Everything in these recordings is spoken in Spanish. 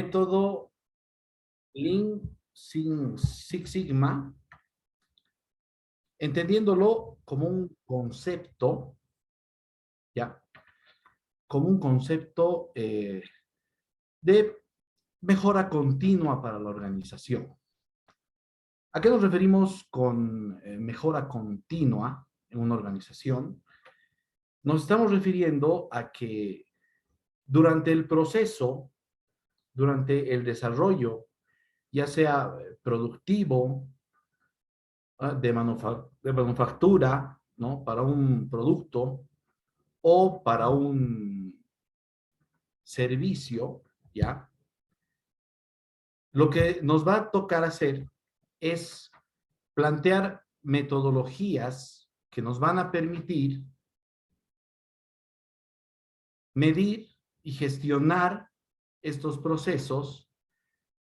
Método Lean Six Sigma, entendiéndolo como un concepto, ¿ya? Como un concepto de mejora continua para la organización. ¿A qué nos referimos con mejora continua en una organización? Nos estamos refiriendo a que durante el proceso, durante el desarrollo, ya sea productivo, de manufactura, ¿no? Para un producto o para un servicio, ¿ya? Lo que nos va a tocar hacer es plantear metodologías que nos van a permitir medir y gestionar estos procesos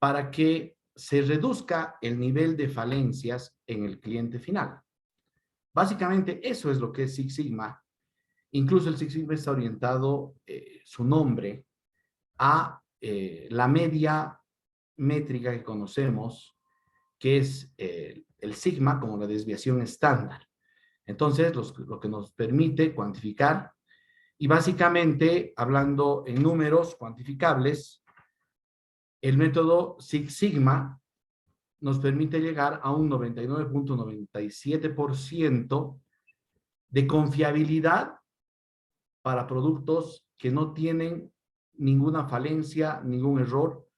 para que se reduzca el nivel de falencias en el cliente final. Básicamente eso es lo que es Six Sigma. Incluso el Six Sigma está orientado, su nombre, a la media métrica que conocemos, que es el sigma como la desviación estándar. Entonces, lo que nos permite cuantificar, y básicamente, hablando en números cuantificables, el método Six Sigma nos permite llegar a un 99.97% de confiabilidad para productos que no tienen ninguna falencia, ningún error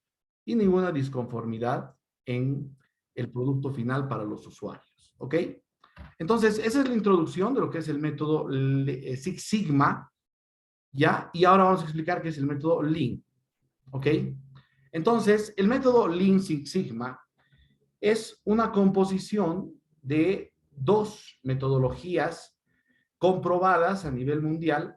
y ninguna disconformidad en el producto final para los usuarios. ¿Ok? Entonces, esa es la introducción de lo que es el método Six Sigma, ¿ya? Y ahora vamos a explicar qué es el método Lean. ¿Ok? Entonces, el método Lean Six Sigma es una composición de dos metodologías comprobadas a nivel mundial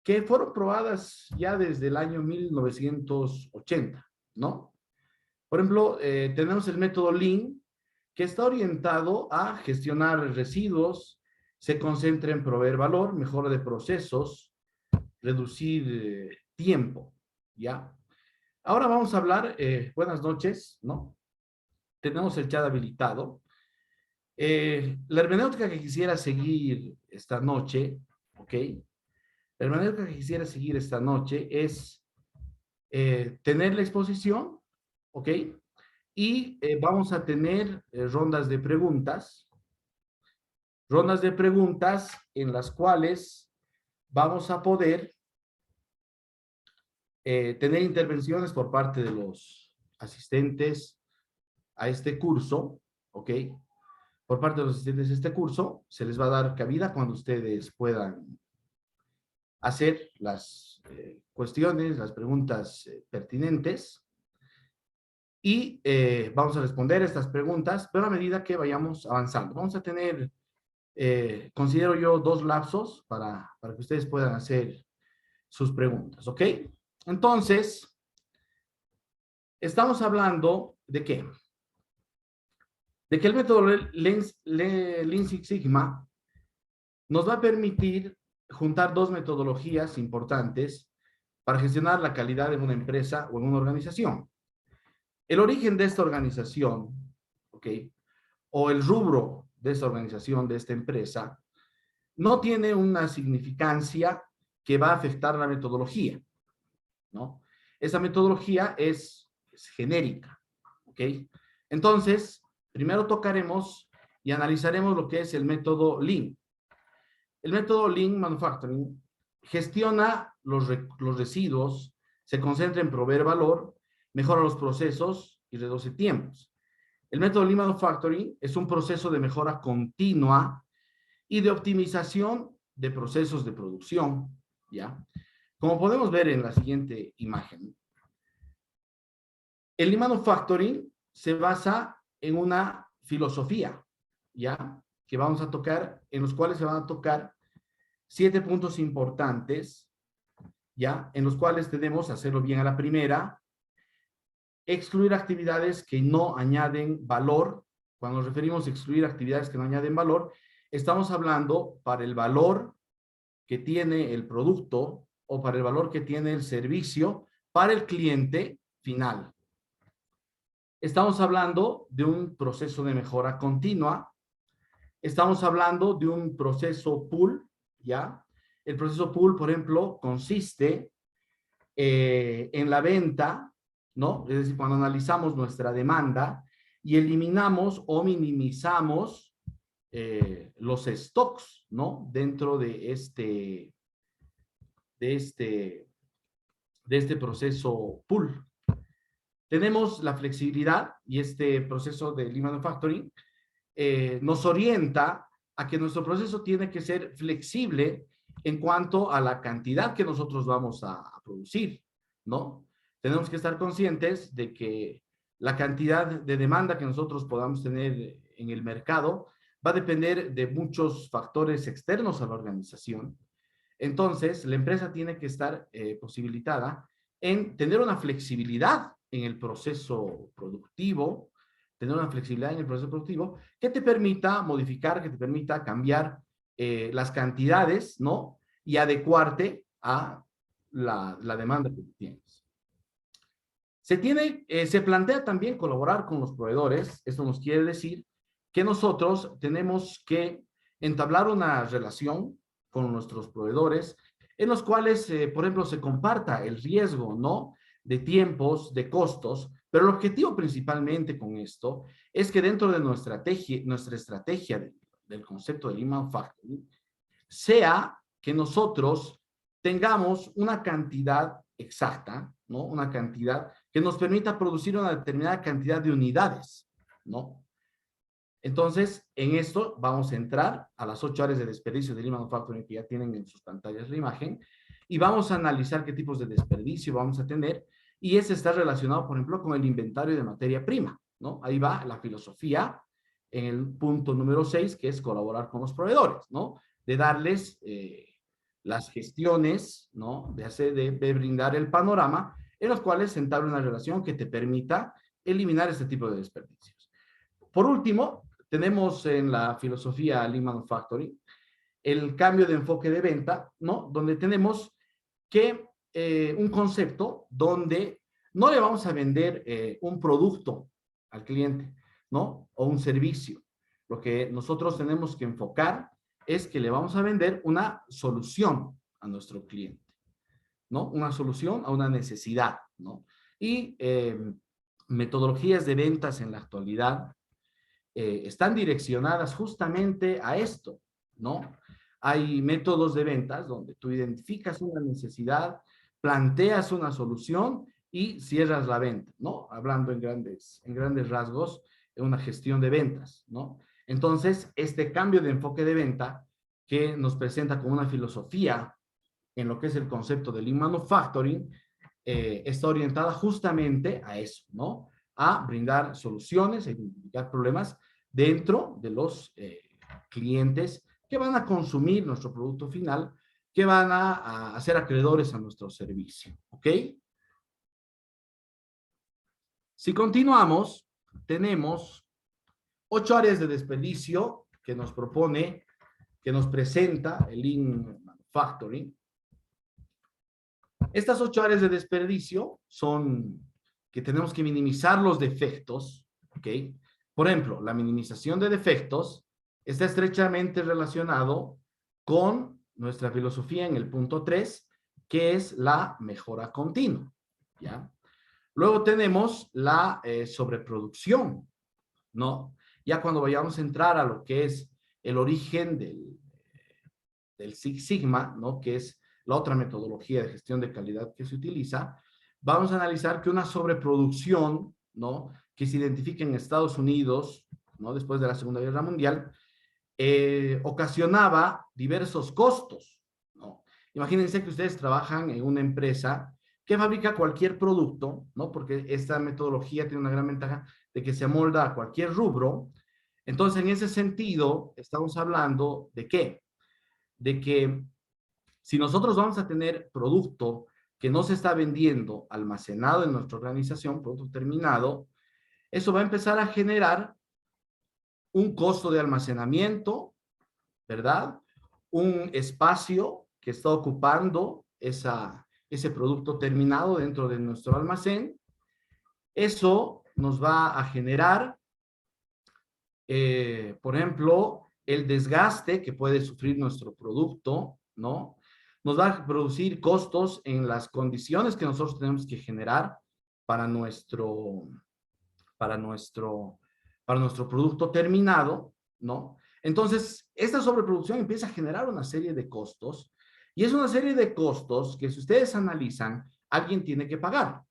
que fueron probadas ya desde el año 1980, ¿no? Por ejemplo, tenemos el método Lean, que está orientado a gestionar residuos, se concentra en proveer valor, mejora de procesos, reducir tiempo, ¿ya? Ahora vamos a hablar, buenas noches, ¿no? Tenemos el chat habilitado. La hermenéutica que quisiera seguir esta noche, ¿ok? La hermenéutica que quisiera seguir esta noche es tener la exposición, ¿ok? Y vamos a tener rondas de preguntas en las cuales vamos a poder tener intervenciones por parte de los asistentes a este curso, ¿ok? Por parte de los asistentes a este curso, se les va a dar cabida cuando ustedes puedan hacer las cuestiones, las preguntas pertinentes. Y vamos a responder estas preguntas, pero a medida que vayamos avanzando. Vamos a tener, considero yo, 2 lapsos para que ustedes puedan hacer sus preguntas, ¿ok? Entonces, estamos hablando de qué? De que el método Lean Six Sigma nos va a permitir juntar 2 metodologías importantes para gestionar la calidad en una empresa o en una organización. El origen de esta organización, ¿ok? O el rubro de esta organización, de esta empresa, no tiene una significancia que va a afectar la metodología, ¿no? Esa metodología es genérica, ¿ok? Entonces, primero tocaremos y analizaremos lo que es el método Lean. El método Lean Manufacturing gestiona los residuos, se concentra en proveer valor, mejora los procesos y reduce tiempos. El método Lean Manufacturing es un proceso de mejora continua y de optimización de procesos de producción, ¿ya? Como podemos ver en la siguiente imagen, el Lean Manufacturing se basa en una filosofía, ¿ya? Que vamos a tocar, en los cuales se van a tocar 7 puntos importantes, ¿ya? En los cuales tenemos hacerlo bien a la primera, excluir actividades que no añaden valor. Cuando nos referimos a excluir actividades que no añaden valor, estamos hablando para el valor que tiene el producto o para el valor que tiene el servicio para el cliente final. Estamos hablando de un proceso de mejora continua. Estamos hablando de un proceso pull, ¿ya? El proceso pull, por ejemplo, consiste en la venta, ¿no? Es decir, cuando analizamos nuestra demanda y eliminamos o minimizamos los stocks, ¿no? Dentro de este proceso pull. Tenemos la flexibilidad y este proceso de Lean Manufacturing nos orienta a que nuestro proceso tiene que ser flexible en cuanto a la cantidad que nosotros vamos a producir, ¿no? Tenemos que estar conscientes de que la cantidad de demanda que nosotros podamos tener en el mercado va a depender de muchos factores externos a la organización. Entonces, la empresa tiene que estar posibilitada en tener una flexibilidad en el proceso productivo, que te permita modificar, que te permita cambiar las cantidades, ¿no? Y adecuarte a la demanda que tienes. Se plantea también colaborar con los proveedores. Esto nos quiere decir que nosotros tenemos que entablar una relación con nuestros proveedores en los cuales, por ejemplo, se comparta el riesgo, ¿no? De tiempos, de costos, pero el objetivo principalmente con esto es que dentro de nuestra estrategia del concepto de Lean Manufacturing sea que nosotros tengamos una cantidad exacta, ¿no? Una cantidad que nos permita producir una determinada cantidad de unidades, ¿no? Entonces, en esto vamos a entrar a las 8 áreas de desperdicio de Lean Manufacturing que ya tienen en sus pantallas la imagen y vamos a analizar qué tipos de desperdicio vamos a tener y ese está relacionado, por ejemplo, con el inventario de materia prima, ¿no? Ahí va la filosofía en el punto número 6, que es colaborar con los proveedores, ¿no? De darles las gestiones, ¿no? De brindar el panorama en los cuales se entabla una relación que te permita eliminar este tipo de desperdicios. Por último, tenemos en la filosofía Lean Manufacturing el cambio de enfoque de venta, ¿no? Donde tenemos que un concepto donde no le vamos a vender un producto al cliente, ¿no? O un servicio. Lo que nosotros tenemos que enfocar es que le vamos a vender una solución a nuestro cliente, ¿no? Una solución a una necesidad, ¿no? Y metodologías de ventas en la actualidad están direccionadas justamente a esto, ¿no? Hay métodos de ventas donde tú identificas una necesidad, planteas una solución y cierras la venta, ¿no? Hablando en grandes rasgos, en una gestión de ventas, ¿no? Entonces, este cambio de enfoque de venta que nos presenta como una filosofía en lo que es el concepto de Lean Manufacturing, está orientada justamente a eso, ¿no? A brindar soluciones, a identificar problemas dentro de los clientes que van a consumir nuestro producto final, que van a ser acreedores a nuestro servicio, ¿ok? Si continuamos, tenemos 8 áreas de desperdicio que nos propone, que nos presenta el Lean Manufacturing. Estas 8 áreas de desperdicio son que tenemos que minimizar los defectos, ¿ok? Por ejemplo, la minimización de defectos está estrechamente relacionado con nuestra filosofía en el punto 3, que es la mejora continua, ¿ya? Luego tenemos la sobreproducción, ¿no? Ya cuando vayamos a entrar a lo que es el origen del Six Sigma, ¿no? Que es la otra metodología de gestión de calidad que se utiliza, vamos a analizar que una sobreproducción, ¿no? Que se identifica en Estados Unidos, ¿no? Después de la Segunda Guerra Mundial, ocasionaba diversos costos, ¿no? Imagínense que ustedes trabajan en una empresa que fabrica cualquier producto, ¿no? Porque esta metodología tiene una gran ventaja de que se amolda a cualquier rubro. Entonces, en ese sentido, estamos hablando de ¿qué? De que si nosotros vamos a tener producto que no se está vendiendo almacenado en nuestra organización, producto terminado, eso va a empezar a generar un costo de almacenamiento, ¿verdad? Un espacio que está ocupando ese producto terminado dentro de nuestro almacén Eso nos va a generar, por ejemplo, el desgaste que puede sufrir nuestro producto, ¿no? Nos va a producir costos en las condiciones que nosotros tenemos que generar para nuestro, para nuestro, para nuestro producto terminado, ¿no? Entonces, esta sobreproducción empieza a generar una serie de costos y es una serie de costos que si ustedes analizan, alguien tiene que pagar.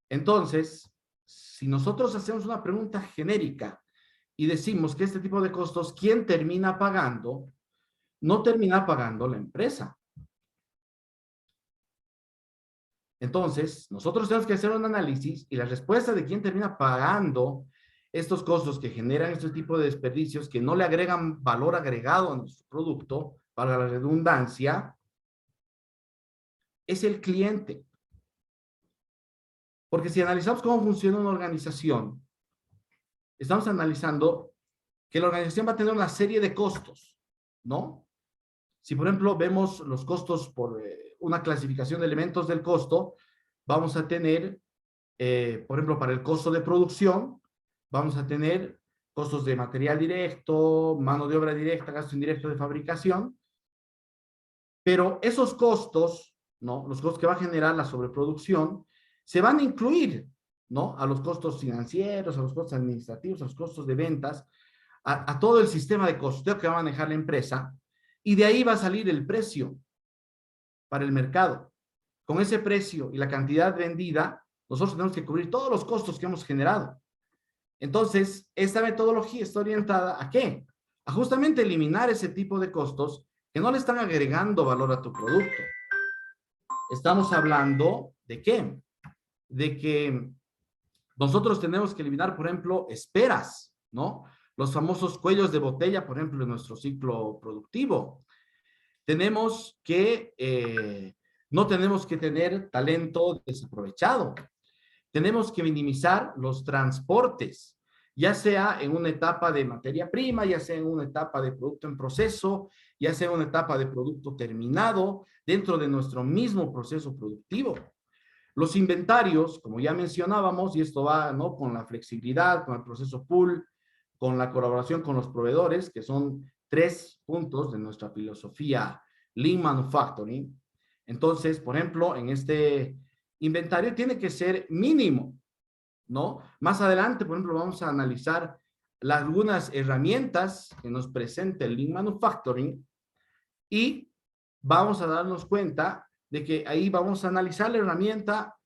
Entonces, si nosotros hacemos una pregunta genérica y decimos que este tipo de costos, ¿quién termina pagando? No termina pagando la empresa. Entonces, nosotros tenemos que hacer un análisis y la respuesta de quién termina pagando estos costos que generan este tipo de desperdicios que no le agregan valor agregado a nuestro producto, para la redundancia, es el cliente. Porque si analizamos cómo funciona una organización, estamos analizando que la organización va a tener una serie de costos, ¿no? Si, por ejemplo, vemos los costos por una clasificación de elementos del costo, vamos a tener, por ejemplo, para el costo de producción, vamos a tener costos de material directo, mano de obra directa, gasto indirecto de fabricación, pero esos costos, ¿no? Los costos que va a generar la sobreproducción, se van a incluir, ¿no? A los costos financieros, a los costos administrativos, a los costos de ventas, a todo el sistema de costeo que va a manejar la empresa, y de ahí va a salir el precio para el mercado. Con ese precio y la cantidad vendida, nosotros tenemos que cubrir todos los costos que hemos generado. Entonces, esta metodología está orientada ¿a qué? A justamente eliminar ese tipo de costos que no le están agregando valor a tu producto. Estamos hablando ¿de qué? De que nosotros tenemos que eliminar, por ejemplo, esperas, ¿no? Los famosos cuellos de botella, por ejemplo, en nuestro ciclo productivo. Tenemos que, no tenemos que tener talento desaprovechado. Tenemos que minimizar los transportes, ya sea en una etapa de materia prima, ya sea en una etapa de producto en proceso, ya sea en una etapa de producto terminado, dentro de nuestro mismo proceso productivo. Los inventarios, como ya mencionábamos, y esto va, ¿no?, con la flexibilidad, con el proceso pool, con la colaboración con los proveedores, que son 3 puntos de nuestra filosofía Lean Manufacturing. Entonces, por ejemplo, en este inventario tiene que ser mínimo, ¿no? Más adelante, por ejemplo, vamos a analizar algunas herramientas que nos presenta el Lean Manufacturing y vamos a darnos cuenta de que ahí vamos a analizar la herramienta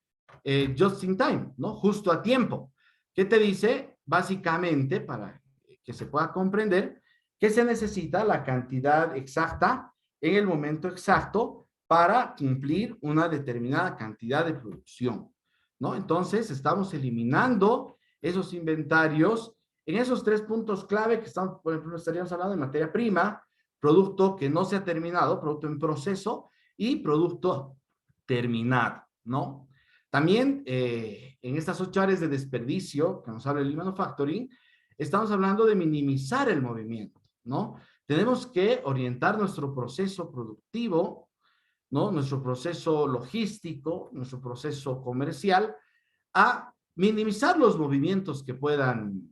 just in time, ¿no? Justo a tiempo. ¿Qué te dice? Básicamente, para que se pueda comprender, que se necesita la cantidad exacta en el momento exacto para cumplir una determinada cantidad de producción, ¿no? Entonces, estamos eliminando esos inventarios en esos 3 puntos clave que estamos, por ejemplo, estaríamos hablando de materia prima, producto que no se ha terminado, producto en proceso y producto terminado, ¿no? También en estas 8 áreas de desperdicio que nos habla el Lean Manufacturing, estamos hablando de minimizar el movimiento, ¿no? Tenemos que orientar nuestro proceso productivo, ¿no? Nuestro proceso logístico, nuestro proceso comercial, a minimizar los movimientos que puedan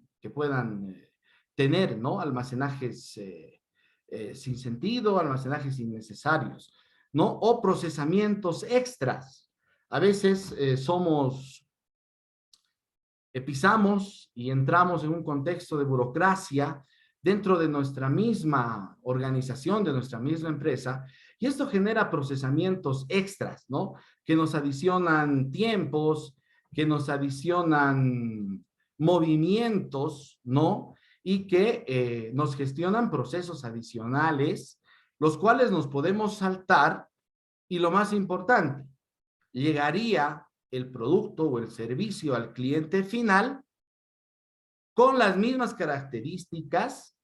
tener, ¿no? Almacenajes sin sentido, almacenajes innecesarios, ¿no? O procesamientos extras. A veces pisamos y entramos en un contexto de burocracia dentro de nuestra misma organización, de nuestra misma empresa, y esto genera procesamientos extras, ¿no? Que nos adicionan tiempos, que nos adicionan movimientos, ¿no? Y que nos gestionan procesos adicionales, los cuales nos podemos saltar, y lo más importante, llegaría el producto o el servicio al cliente final con las mismas características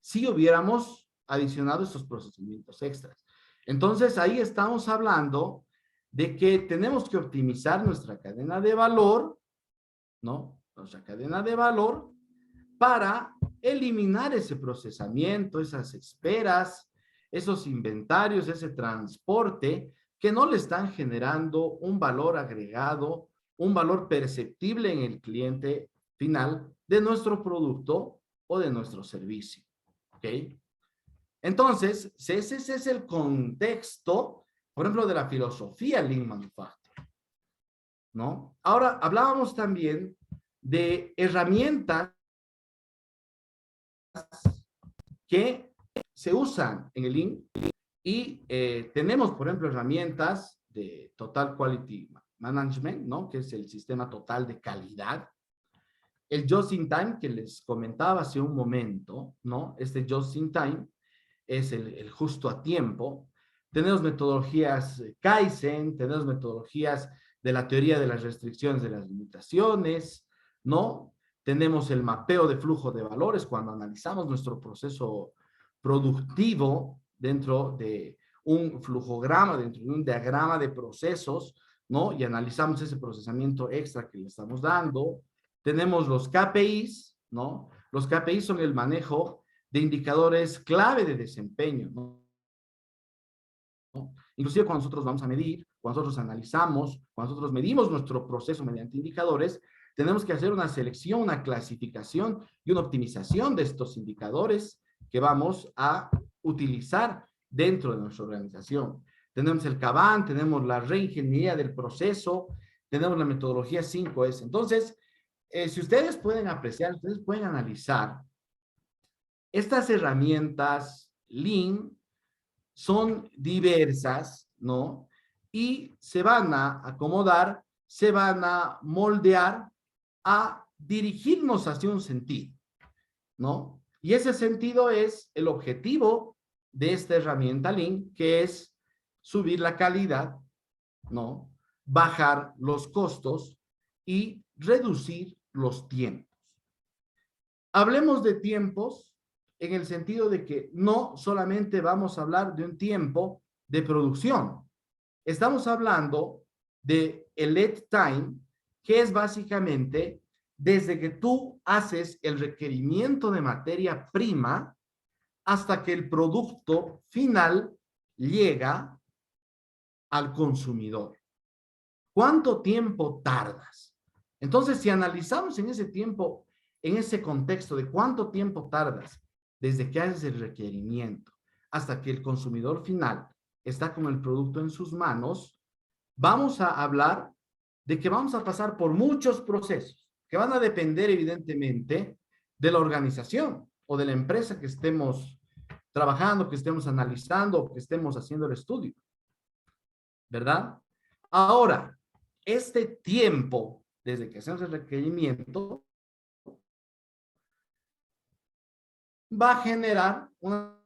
si hubiéramos adicionado estos procesamientos extras. Entonces, ahí estamos hablando de que tenemos que optimizar nuestra cadena de valor, ¿no? Nuestra cadena de valor para eliminar ese procesamiento, esas esperas, esos inventarios, ese transporte que no le están generando un valor agregado, un valor perceptible en el cliente final de nuestro producto o de nuestro servicio. ¿Ok? Entonces, ese es el contexto, por ejemplo, de la filosofía Lean Manufacturing, ¿no? Ahora, hablábamos también de herramientas que se usan en el Lean y tenemos, por ejemplo, herramientas de Total Quality Management, ¿no? Que es el sistema total de calidad. El Just in Time, que les comentaba hace un momento, ¿no? Este Just in Time es el justo a tiempo. Tenemos metodologías Kaizen, tenemos metodologías de la teoría de las restricciones de las limitaciones, ¿no? Tenemos el mapeo de flujo de valores cuando analizamos nuestro proceso productivo dentro de un flujograma, dentro de un diagrama de procesos, ¿no? Y analizamos ese procesamiento extra que le estamos dando. Tenemos los KPIs, ¿no? Los KPIs son el manejo de indicadores clave de desempeño, ¿no? Inclusive cuando nosotros vamos a medir, cuando nosotros analizamos, cuando nosotros medimos nuestro proceso mediante indicadores, tenemos que hacer una selección, una clasificación y una optimización de estos indicadores que vamos a utilizar dentro de nuestra organización. Tenemos el Kanban, tenemos la reingeniería del proceso, tenemos la metodología 5S. Entonces, si ustedes pueden apreciar, ustedes pueden analizar estas herramientas Lean son diversas, ¿no? Y se van a acomodar, se van a moldear a dirigirnos hacia un sentido, ¿no? Y ese sentido es el objetivo de esta herramienta Lean, que es subir la calidad, ¿no? Bajar los costos y reducir los tiempos. Hablemos de tiempos en el sentido de que no solamente vamos a hablar de un tiempo de producción. Estamos hablando de el lead time, que es básicamente desde que tú haces el requerimiento de materia prima hasta que el producto final llega al consumidor. ¿Cuánto tiempo tardas? Entonces, si analizamos en ese tiempo, en ese contexto de cuánto tiempo tardas desde que haces el requerimiento hasta que el consumidor final está con el producto en sus manos, vamos a hablar de que vamos a pasar por muchos procesos que van a depender evidentemente de la organización o de la empresa que estemos trabajando, que estemos analizando, que estemos haciendo el estudio, ¿verdad? Ahora, este tiempo, desde que hacemos el requerimiento, va a generar una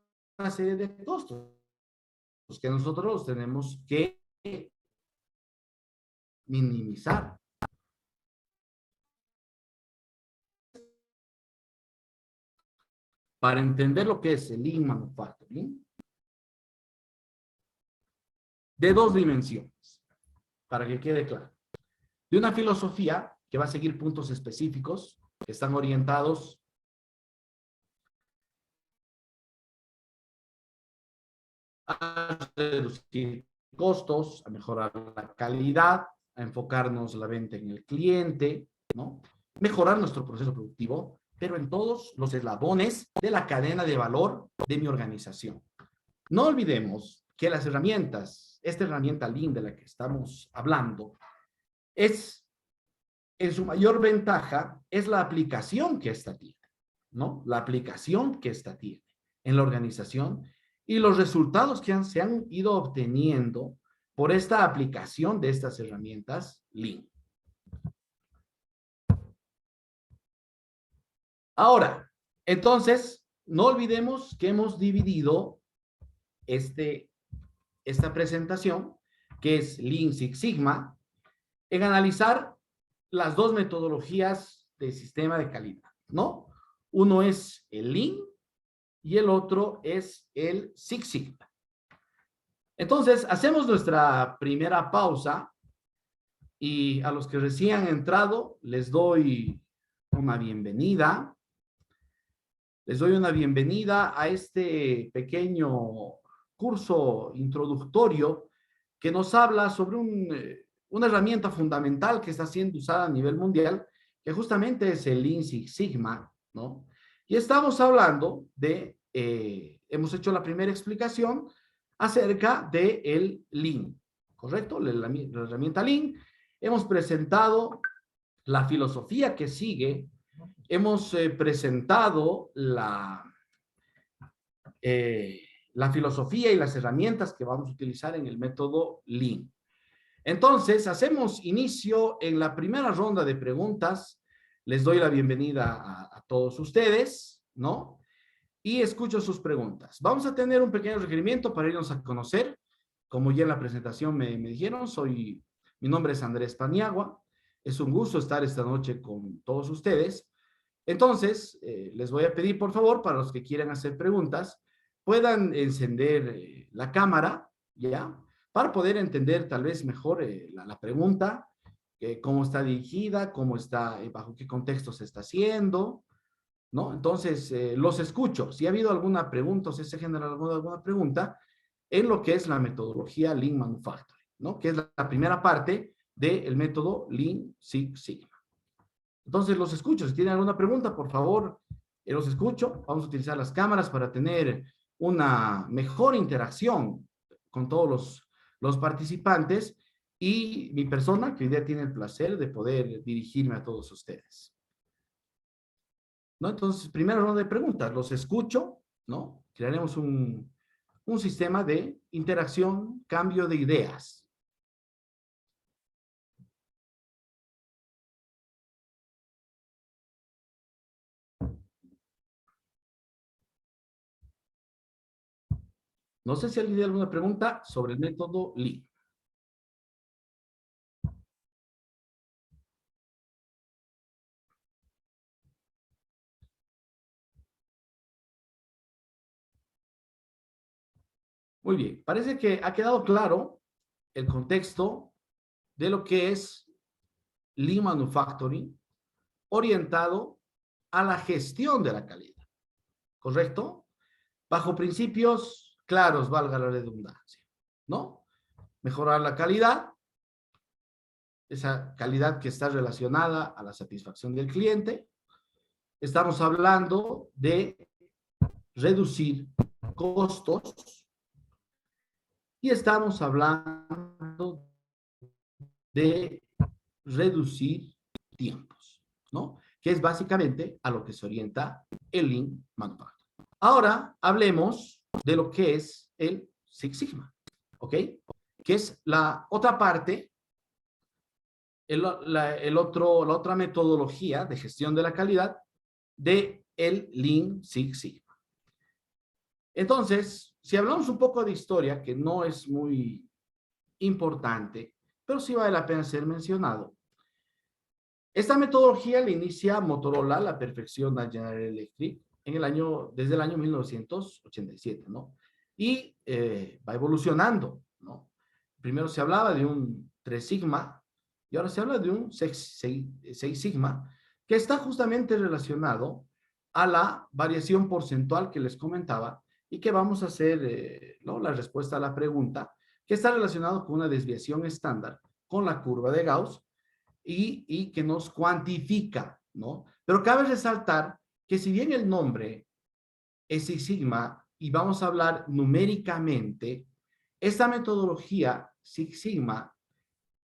serie de costos que nosotros los tenemos que minimizar. Para entender lo que es el Lean Manufacturing, de dos dimensiones, para que quede claro. De una filosofía que va a seguir puntos específicos que están orientados a reducir costos, a mejorar la calidad, a enfocarnos la venta en el cliente, ¿no? Mejorar nuestro proceso productivo, pero en todos los eslabones de la cadena de valor de mi organización. No olvidemos que las herramientas, esta herramienta Lean de la que estamos hablando, es, en su mayor ventaja, es la aplicación que esta tiene, ¿no? La aplicación que esta tiene en la organización y los resultados que se han ido obteniendo por esta aplicación de estas herramientas Lean. Ahora, entonces, no olvidemos que hemos dividido esta presentación, que es Lean Six Sigma, en analizar las dos metodologías de sistema de calidad, ¿no? Uno es el Lean y el otro es el Six Sigma. Entonces, hacemos nuestra primera pausa y a los que recién han entrado les doy una bienvenida. Les doy una bienvenida a este pequeño curso introductorio que nos habla sobre una herramienta fundamental que está siendo usada a nivel mundial, que justamente es el Lean Six Sigma, ¿no? Y estamos hablando de, hemos hecho la primera explicación acerca de el Lean, ¿correcto? La herramienta Lean. Hemos presentado la filosofía que sigue, hemos presentado la filosofía y las herramientas que vamos a utilizar en el método Lean. Entonces, hacemos inicio en la primera ronda de preguntas. Les doy la bienvenida a todos ustedes, ¿no? Y escucho sus preguntas. Vamos a tener un pequeño requerimiento para irnos a conocer. Como ya en la presentación me dijeron, mi nombre es Andrés Paniagua. Es un gusto estar esta noche con todos ustedes. Entonces, les voy a pedir, por favor, para los que quieran hacer preguntas, puedan encender la cámara, ¿ya? Para poder entender tal vez mejor la pregunta, cómo está dirigida, cómo está, bajo qué contexto se está haciendo, ¿no? Entonces, los escucho. Si ha habido alguna pregunta o si se genera alguna pregunta en lo que es la metodología Lean Manufacturing, ¿no? Que es la primera parte del método Lean Six Sigma. Entonces, los escucho. Si tienen alguna pregunta, por favor, los escucho. Vamos a utilizar las cámaras para tener una mejor interacción con todos los participantes y mi persona, que hoy día tiene el placer de poder dirigirme a todos ustedes. ¿No? Entonces, primera ronda de preguntas. Los escucho, ¿no? Crearemos un sistema de interacción, cambio de ideas. No sé si alguien tiene alguna pregunta sobre el método Lean. Muy bien, parece que ha quedado claro el contexto de lo que es Lean Manufacturing orientado a la gestión de la calidad, ¿correcto? Bajo principios claros, valga la redundancia, ¿no? Mejorar la calidad, esa calidad que está relacionada a la satisfacción del cliente. Estamos hablando de reducir costos y estamos hablando de reducir tiempos, ¿no? Que es básicamente a lo que se orienta el Lean Manufacturing. Ahora hablemos de lo que es el Six Sigma, ¿ok? Que es la otra parte, la otra metodología de gestión de la calidad de el Lean Six Sigma. Entonces, si hablamos un poco de historia, que no es muy importante, pero sí vale la pena ser mencionado. Esta metodología la inicia Motorola, la perfección de General Electric, desde el año 1987, ¿no? Y va evolucionando, ¿no? Primero se hablaba de un 3 sigma y ahora se habla de un 6 sigma, que está justamente relacionado a la variación porcentual que les comentaba y que vamos a hacer, ¿no? La respuesta a la pregunta, que está relacionado con una desviación estándar con la curva de Gauss y que nos cuantifica, ¿no? Pero cabe resaltar que si bien el nombre es Six Sigma y vamos a hablar numéricamente, esta metodología Six Sigma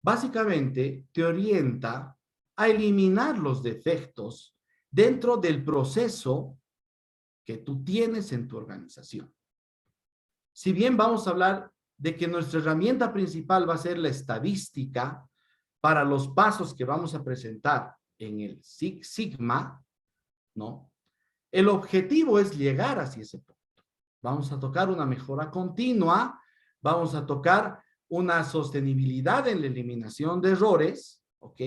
básicamente te orienta a eliminar los defectos dentro del proceso que tú tienes en tu organización. Si bien vamos a hablar de que nuestra herramienta principal va a ser la estadística para los pasos que vamos a presentar en el Six Sigma, ¿no? El objetivo es llegar hacia ese punto. Vamos a tocar una mejora continua, vamos a tocar una sostenibilidad en la eliminación de errores, ¿ok?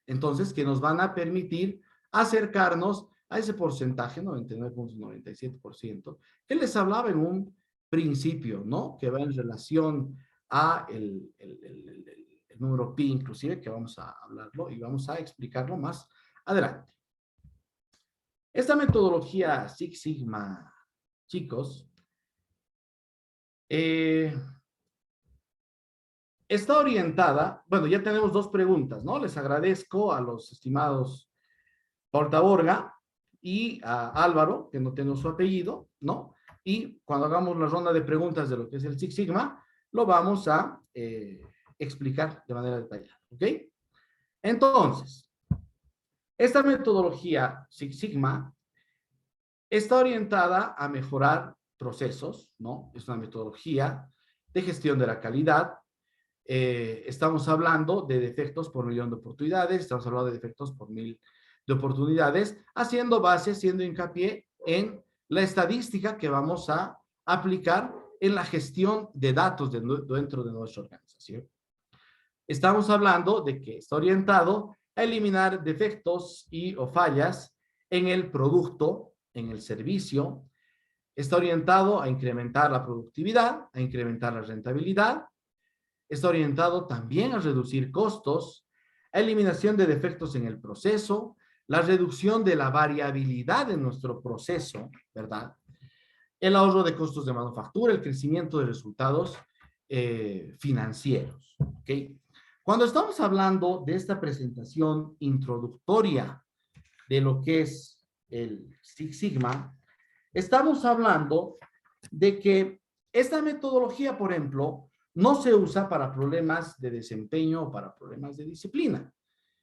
Entonces, que nos van a permitir acercarnos a ese porcentaje, 99.97%, que les hablaba en un principio, ¿no? Que va en relación a el número pi inclusive, que vamos a hablarlo y vamos a explicarlo más adelante. Esta metodología Six Sigma, chicos, está orientada, bueno, ya tenemos dos preguntas, ¿no? Les agradezco a los estimados Portaborga y a Álvaro, que no tengo su apellido, ¿no? Y cuando hagamos la ronda de preguntas de lo que es el Six Sigma, lo vamos a explicar de manera detallada, ¿ok? Entonces, esta metodología Six Sigma está orientada a mejorar procesos, ¿no? Es una metodología de gestión de la calidad. Estamos hablando de defectos por millón de oportunidades, estamos hablando de defectos por 1000 de oportunidades, haciendo base, haciendo hincapié en la estadística que vamos a aplicar en la gestión de datos dentro de nuestra organización. Estamos hablando de que está orientado a eliminar defectos y o fallas en el producto, en el servicio. Está orientado a incrementar la productividad, a incrementar la rentabilidad. Está orientado también a reducir costos, a eliminación de defectos en el proceso, la reducción de la variabilidad en nuestro proceso, ¿verdad? El ahorro de costos de manufactura, el crecimiento de resultados financieros, ¿ok? Cuando estamos hablando de esta presentación introductoria de lo que es el Six Sigma, estamos hablando de que esta metodología, por ejemplo, no se usa para problemas de desempeño o para problemas de disciplina.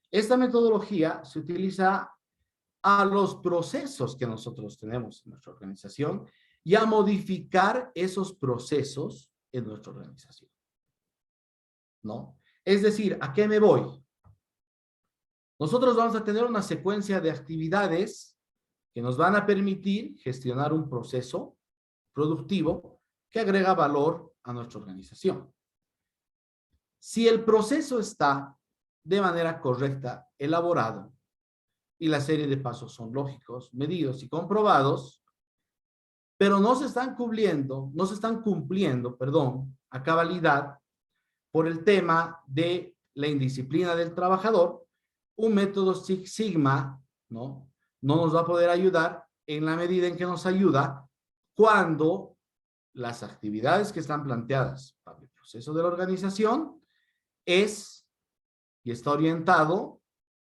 Esta metodología se utiliza a los procesos que nosotros tenemos en nuestra organización y a modificar esos procesos en nuestra organización, ¿no? Es decir, ¿a qué me voy? Nosotros vamos a tener una secuencia de actividades que nos van a permitir gestionar un proceso productivo que agrega valor a nuestra organización. Si el proceso está de manera correcta elaborado y la serie de pasos son lógicos, medidos y comprobados, pero no se están cumpliendo, a cabalidad por el tema de la indisciplina del trabajador, un método Six Sigma, ¿no? No nos va a poder ayudar en la medida en que nos ayuda cuando las actividades que están planteadas para el proceso de la organización es y está orientado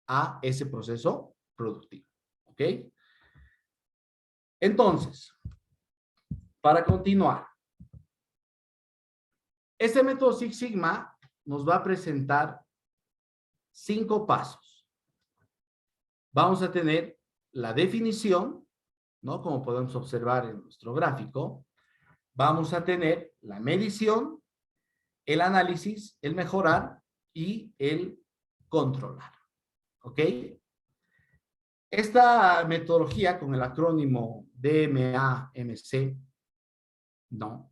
a ese proceso productivo, ¿ok? Entonces, para continuar, este método Six Sigma nos va a presentar 5 pasos. Vamos a tener la definición, ¿no? Como podemos observar en nuestro gráfico. Vamos a tener la medición, el análisis, el mejorar y el controlar. ¿Ok? Esta metodología con el acrónimo DMAMC, ¿no?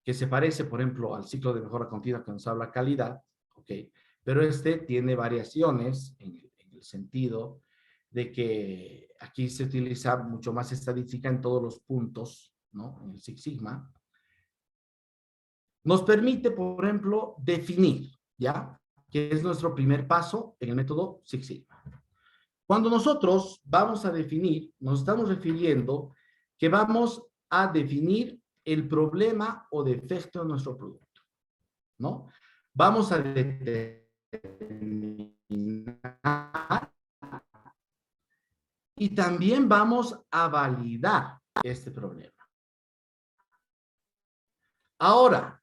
Que se parece, por ejemplo, al ciclo de mejora continua que nos habla calidad, ¿ok? Pero este tiene variaciones en el sentido de que aquí se utiliza mucho más estadística en todos los puntos, ¿no? En el Six Sigma. Nos permite, por ejemplo, definir, ¿ya? Que es nuestro primer paso en el método Six Sigma. Cuando nosotros vamos a definir, nos estamos refiriendo que vamos a definir el problema o defecto de nuestro producto, ¿no? Vamos a determinar y también vamos a validar este problema. Ahora,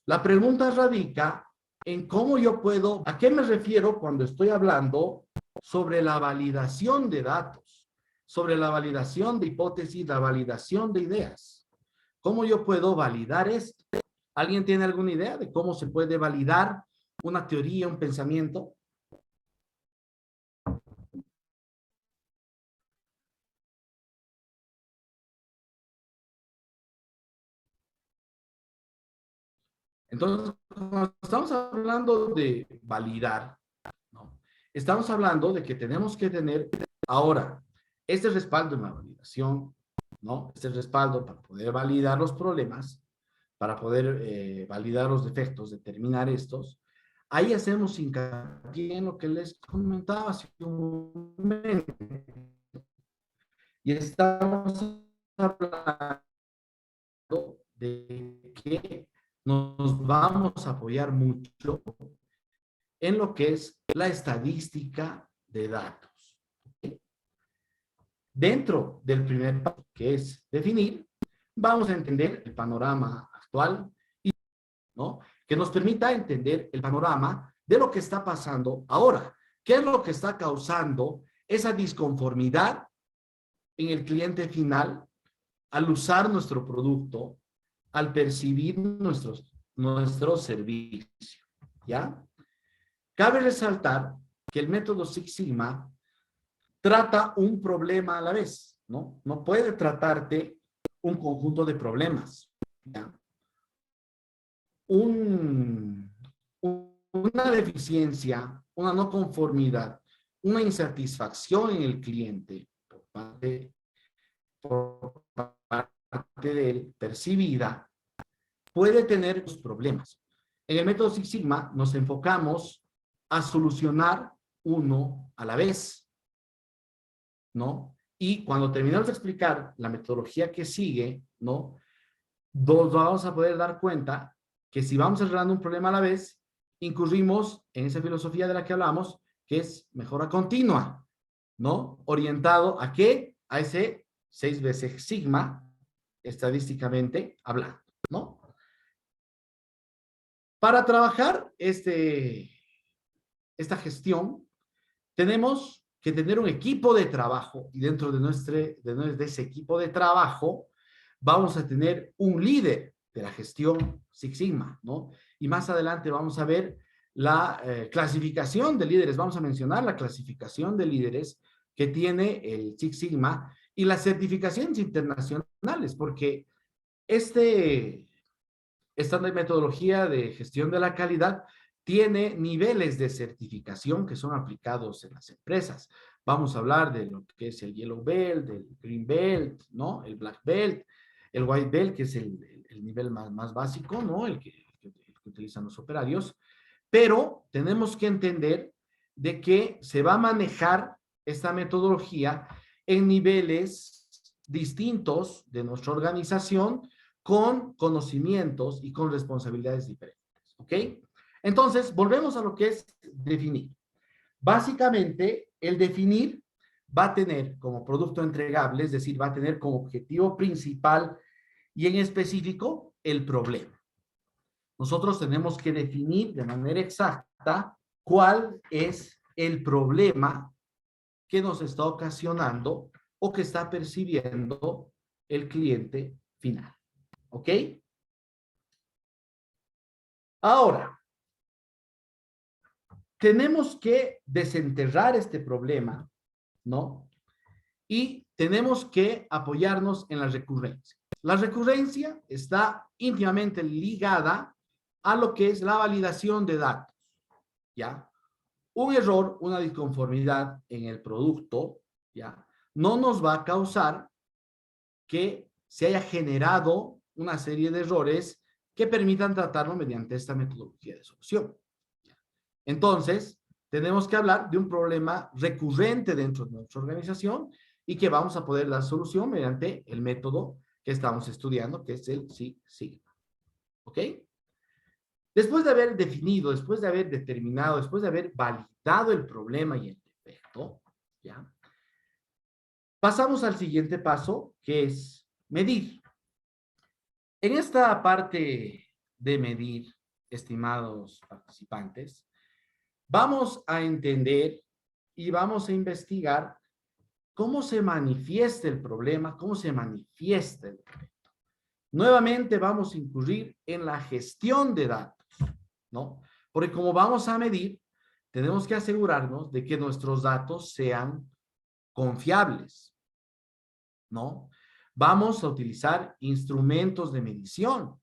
la pregunta radica en cómo yo puedo, ¿a qué me refiero cuando estoy hablando sobre la validación de datos, sobre la validación de hipótesis, la validación de ideas? ¿Cómo yo puedo validar esto? ¿Alguien tiene alguna idea de cómo se puede validar una teoría, un pensamiento? Entonces, cuando estamos hablando de validar, ¿no? Estamos hablando de que tenemos que tener ahora este respaldo en la validación, ¿no? Este respaldo para poder validar los problemas, para poder validar los defectos, determinar estos. Ahí hacemos hincapié en lo que les comentaba hace un momento. Y estamos hablando de que nos vamos a apoyar mucho en lo que es la estadística de datos. Dentro del primer paso, que es definir, vamos a entender el panorama actual, ¿no? Que nos permita entender el panorama de lo que está pasando ahora. ¿Qué es lo que está causando esa disconformidad en el cliente final al usar nuestro producto, al percibir nuestro servicio? ¿Ya? Cabe resaltar que el método Six Sigma trata un problema a la vez, ¿no? No puede tratarte un conjunto de problemas, ¿ya? Una deficiencia, una no conformidad, una insatisfacción en el cliente por parte de él percibida, puede tener problemas. En el método Six Sigma nos enfocamos a solucionar uno a la vez, ¿no? Y cuando terminamos de explicar la metodología que sigue, ¿no? Nos vamos a poder dar cuenta que si vamos arreglando un problema a la vez, incurrimos en esa filosofía de la que hablamos, que es mejora continua, ¿no? Orientado a qué? A ese 6 veces sigma, estadísticamente hablando, ¿no? Para trabajar esta gestión, tenemos que tener un equipo de trabajo y dentro de ese equipo de trabajo vamos a tener un líder de la gestión Six Sigma, ¿no? Y más adelante vamos a ver la clasificación de líderes, vamos a mencionar la clasificación de líderes que tiene el Six Sigma y las certificaciones internacionales, porque esta metodología de gestión de la calidad tiene niveles de certificación que son aplicados en las empresas. Vamos a hablar de lo que es el Yellow Belt, el Green Belt, ¿no? El Black Belt, el White Belt, que es el nivel más básico, ¿no? El que utilizan los operarios. Pero tenemos que entender de que se va a manejar esta metodología en niveles distintos de nuestra organización con conocimientos y con responsabilidades diferentes, ¿ok? Entonces, volvemos a lo que es definir. Básicamente, el definir va a tener como producto entregable, es decir, va a tener como objetivo principal y en específico el problema. Nosotros tenemos que definir de manera exacta cuál es el problema que nos está ocasionando o que está percibiendo el cliente final. ¿Ok? Ahora, tenemos que desenterrar este problema, ¿no? Y tenemos que apoyarnos en la recurrencia. La recurrencia está íntimamente ligada a lo que es la validación de datos, ¿ya? Un error, una disconformidad en el producto, ¿ya? No nos va a causar que se haya generado una serie de errores que permitan tratarlo mediante esta metodología de solución. Entonces, tenemos que hablar de un problema recurrente dentro de nuestra organización y que vamos a poder dar solución mediante el método que estamos estudiando, que es el Six Sigma. ¿Ok? Después de haber definido, después de haber determinado, después de haber validado el problema y el defecto, ¿ya? Pasamos al siguiente paso, que es medir. En esta parte de medir, estimados participantes, vamos a entender y vamos a investigar cómo se manifiesta el problema, cómo se manifiesta el defecto. Nuevamente vamos a incurrir en la gestión de datos, ¿no? Porque como vamos a medir, tenemos que asegurarnos de que nuestros datos sean confiables, ¿no? Vamos a utilizar instrumentos de medición,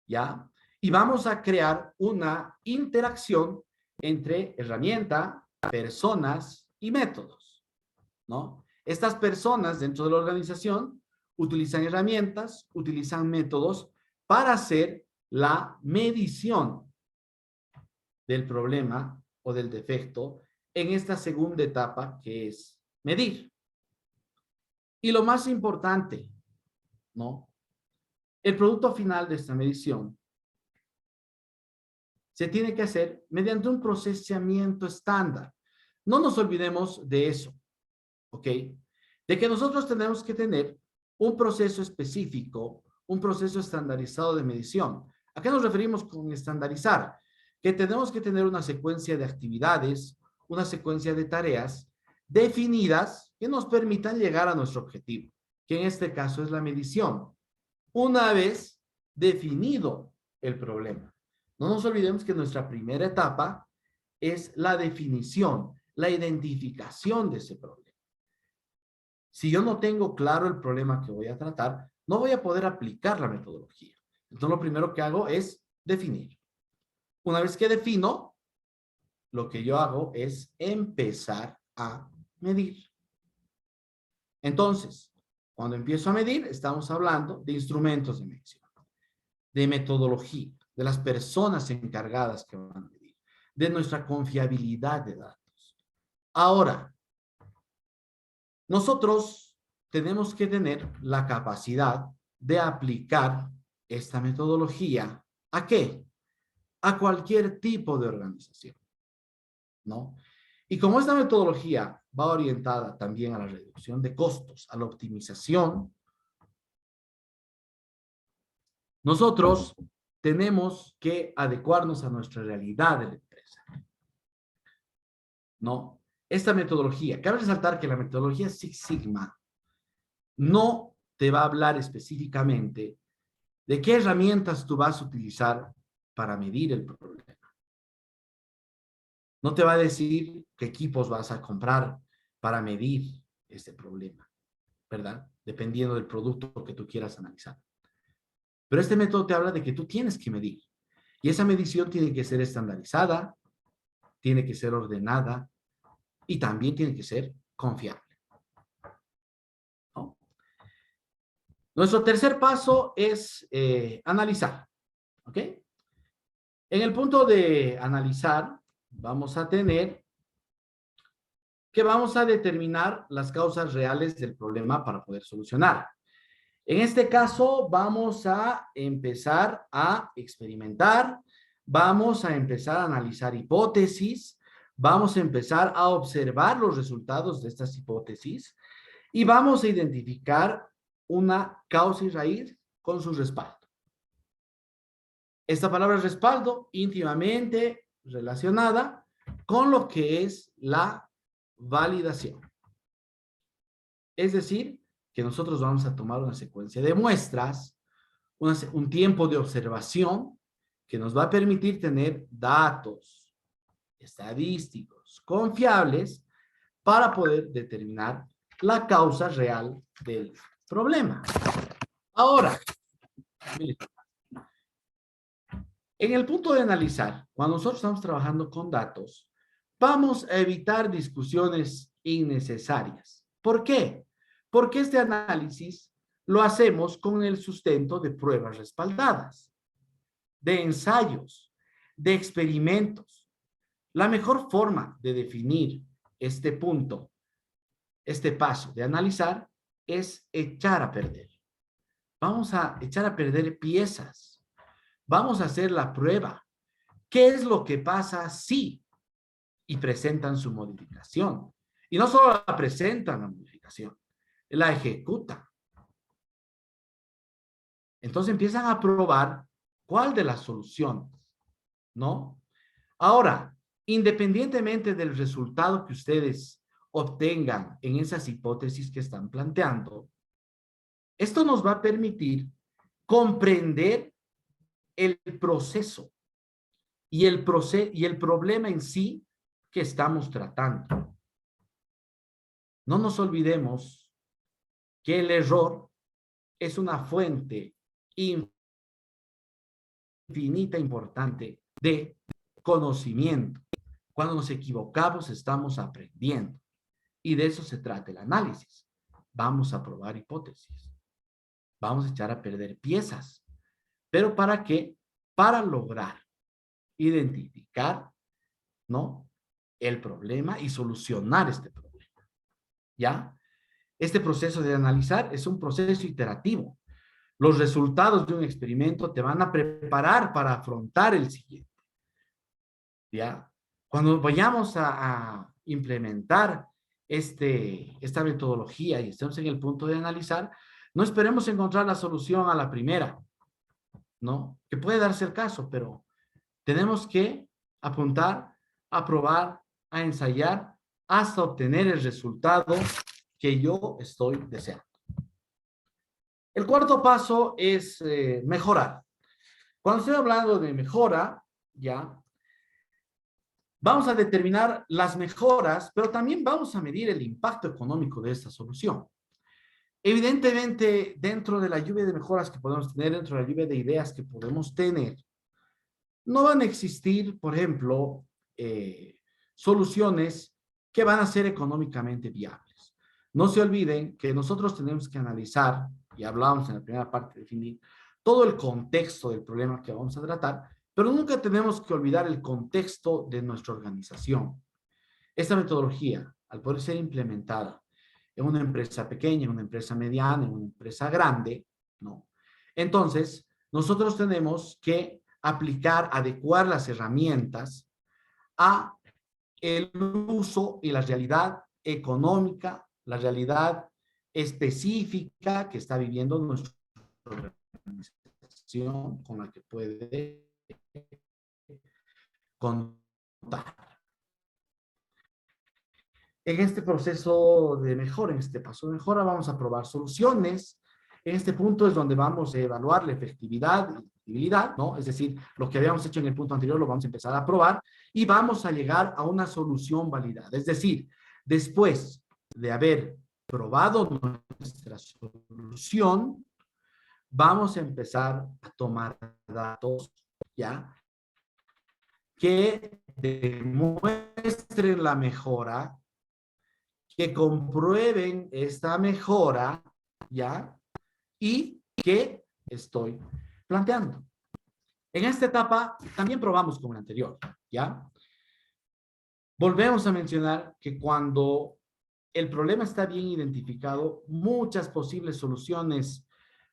¿ya? Y vamos a crear una interacción entre herramienta, personas y métodos, ¿no? Estas personas dentro de la organización utilizan herramientas, utilizan métodos para hacer la medición del problema o del defecto en esta segunda etapa que es medir. Y lo más importante, ¿no? El producto final de esta medición se tiene que hacer mediante un procesamiento estándar. No nos olvidemos de eso, ¿ok? De que nosotros tenemos que tener un proceso específico, un proceso estandarizado de medición. ¿A qué nos referimos con estandarizar? Que tenemos que tener una secuencia de actividades, una secuencia de tareas definidas que nos permitan llegar a nuestro objetivo, que en este caso es la medición. Una vez definido el problema. No nos olvidemos que nuestra primera etapa es la definición, la identificación de ese problema. Si yo no tengo claro el problema que voy a tratar, no voy a poder aplicar la metodología. Entonces, lo primero que hago es definir. Una vez que defino, lo que yo hago es empezar a medir. Entonces, cuando empiezo a medir, estamos hablando de instrumentos de medición, de metodología, de las personas encargadas que van a medir, de nuestra confiabilidad de datos. Ahora, nosotros tenemos que tener la capacidad de aplicar esta metodología. ¿A qué? A cualquier tipo de organización, ¿no? Y como esta metodología va orientada también a la reducción de costos, a la optimización, nosotros tenemos que adecuarnos a nuestra realidad de la empresa, ¿no? Esta metodología, cabe resaltar que la metodología Six Sigma no te va a hablar específicamente de qué herramientas tú vas a utilizar para medir el problema. No te va a decir qué equipos vas a comprar para medir este problema, ¿verdad? Dependiendo del producto que tú quieras analizar. Pero este método te habla de que tú tienes que medir. Y esa medición tiene que ser estandarizada, tiene que ser ordenada y también tiene que ser confiable, ¿no? Nuestro tercer paso es analizar, ¿ok? En el punto de analizar, vamos a tener que vamos a determinar las causas reales del problema para poder solucionar. En este caso, vamos a empezar a experimentar, vamos a empezar a analizar hipótesis, vamos a empezar a observar los resultados de estas hipótesis y vamos a identificar una causa y raíz con su respaldo. Esta palabra respaldo íntimamente relacionada con lo que es la validación. Es decir, que nosotros vamos a tomar una secuencia de muestras, un tiempo de observación que nos va a permitir tener datos estadísticos confiables para poder determinar la causa real del problema. Ahora, en el punto de analizar, cuando nosotros estamos trabajando con datos, vamos a evitar discusiones innecesarias. ¿Por qué? Porque este análisis lo hacemos con el sustento de pruebas respaldadas, de ensayos, de experimentos. La mejor forma de definir este punto, este paso de analizar, es echar a perder. Vamos a echar a perder piezas. Vamos a hacer la prueba. ¿Qué es lo que pasa si? Y presentan su modificación. Y no solo la presentan la modificación, la ejecutan. Entonces empiezan a probar cuál de las soluciones, ¿no? Ahora, independientemente del resultado que ustedes obtengan en esas hipótesis que están planteando, esto nos va a permitir comprender el proceso y el problema en sí que estamos tratando. No nos olvidemos que el error es una fuente infinita importante de conocimiento. Cuando nos equivocamos estamos aprendiendo y de eso se trata el análisis. Vamos a probar hipótesis. Vamos a echar a perder piezas. ¿Pero para qué? Para lograr identificar, ¿no?, el problema y solucionar este problema, ¿ya? Este proceso de analizar es un proceso iterativo. Los resultados de un experimento te van a preparar para afrontar el siguiente. ¿Ya? Cuando vayamos a implementar esta metodología y estemos en el punto de analizar, no esperemos encontrar la solución a la primera, ¿no? Que puede darse el caso, pero tenemos que apuntar, a probar, a ensayar, hasta obtener el resultado que yo estoy deseando. El cuarto paso es mejorar. Cuando estoy hablando de mejora, ya, vamos a determinar las mejoras, pero también vamos a medir el impacto económico de esta solución. Evidentemente, dentro de la lluvia de mejoras que podemos tener, dentro de la lluvia de ideas que podemos tener, no van a existir, por ejemplo, soluciones que van a ser económicamente viables. No se olviden que nosotros tenemos que analizar, y hablamos en la primera parte de definir, todo el contexto del problema que vamos a tratar, pero nunca tenemos que olvidar el contexto de nuestra organización. Esta metodología, al poder ser implementada en una empresa pequeña, en una empresa mediana, en una empresa grande, ¿no? Entonces, nosotros tenemos que aplicar, adecuar las herramientas a el uso y la realidad económica, la realidad específica que está viviendo nuestra organización con la que puede contar. En este proceso de mejora, en este paso de mejora, vamos a probar soluciones. En este punto es donde vamos a evaluar la efectividad y utilidad, ¿no? Es decir, lo que habíamos hecho en el punto anterior lo vamos a empezar a probar y vamos a llegar a una solución validada. Es decir, después de haber probado nuestra solución, vamos a empezar a tomar datos, ¿ya? Que demuestren la mejora, que comprueben esta mejora, ¿ya? Y que estoy planteando. En esta etapa también probamos como la anterior, ¿ya? Volvemos a mencionar que cuando el problema está bien identificado, muchas posibles soluciones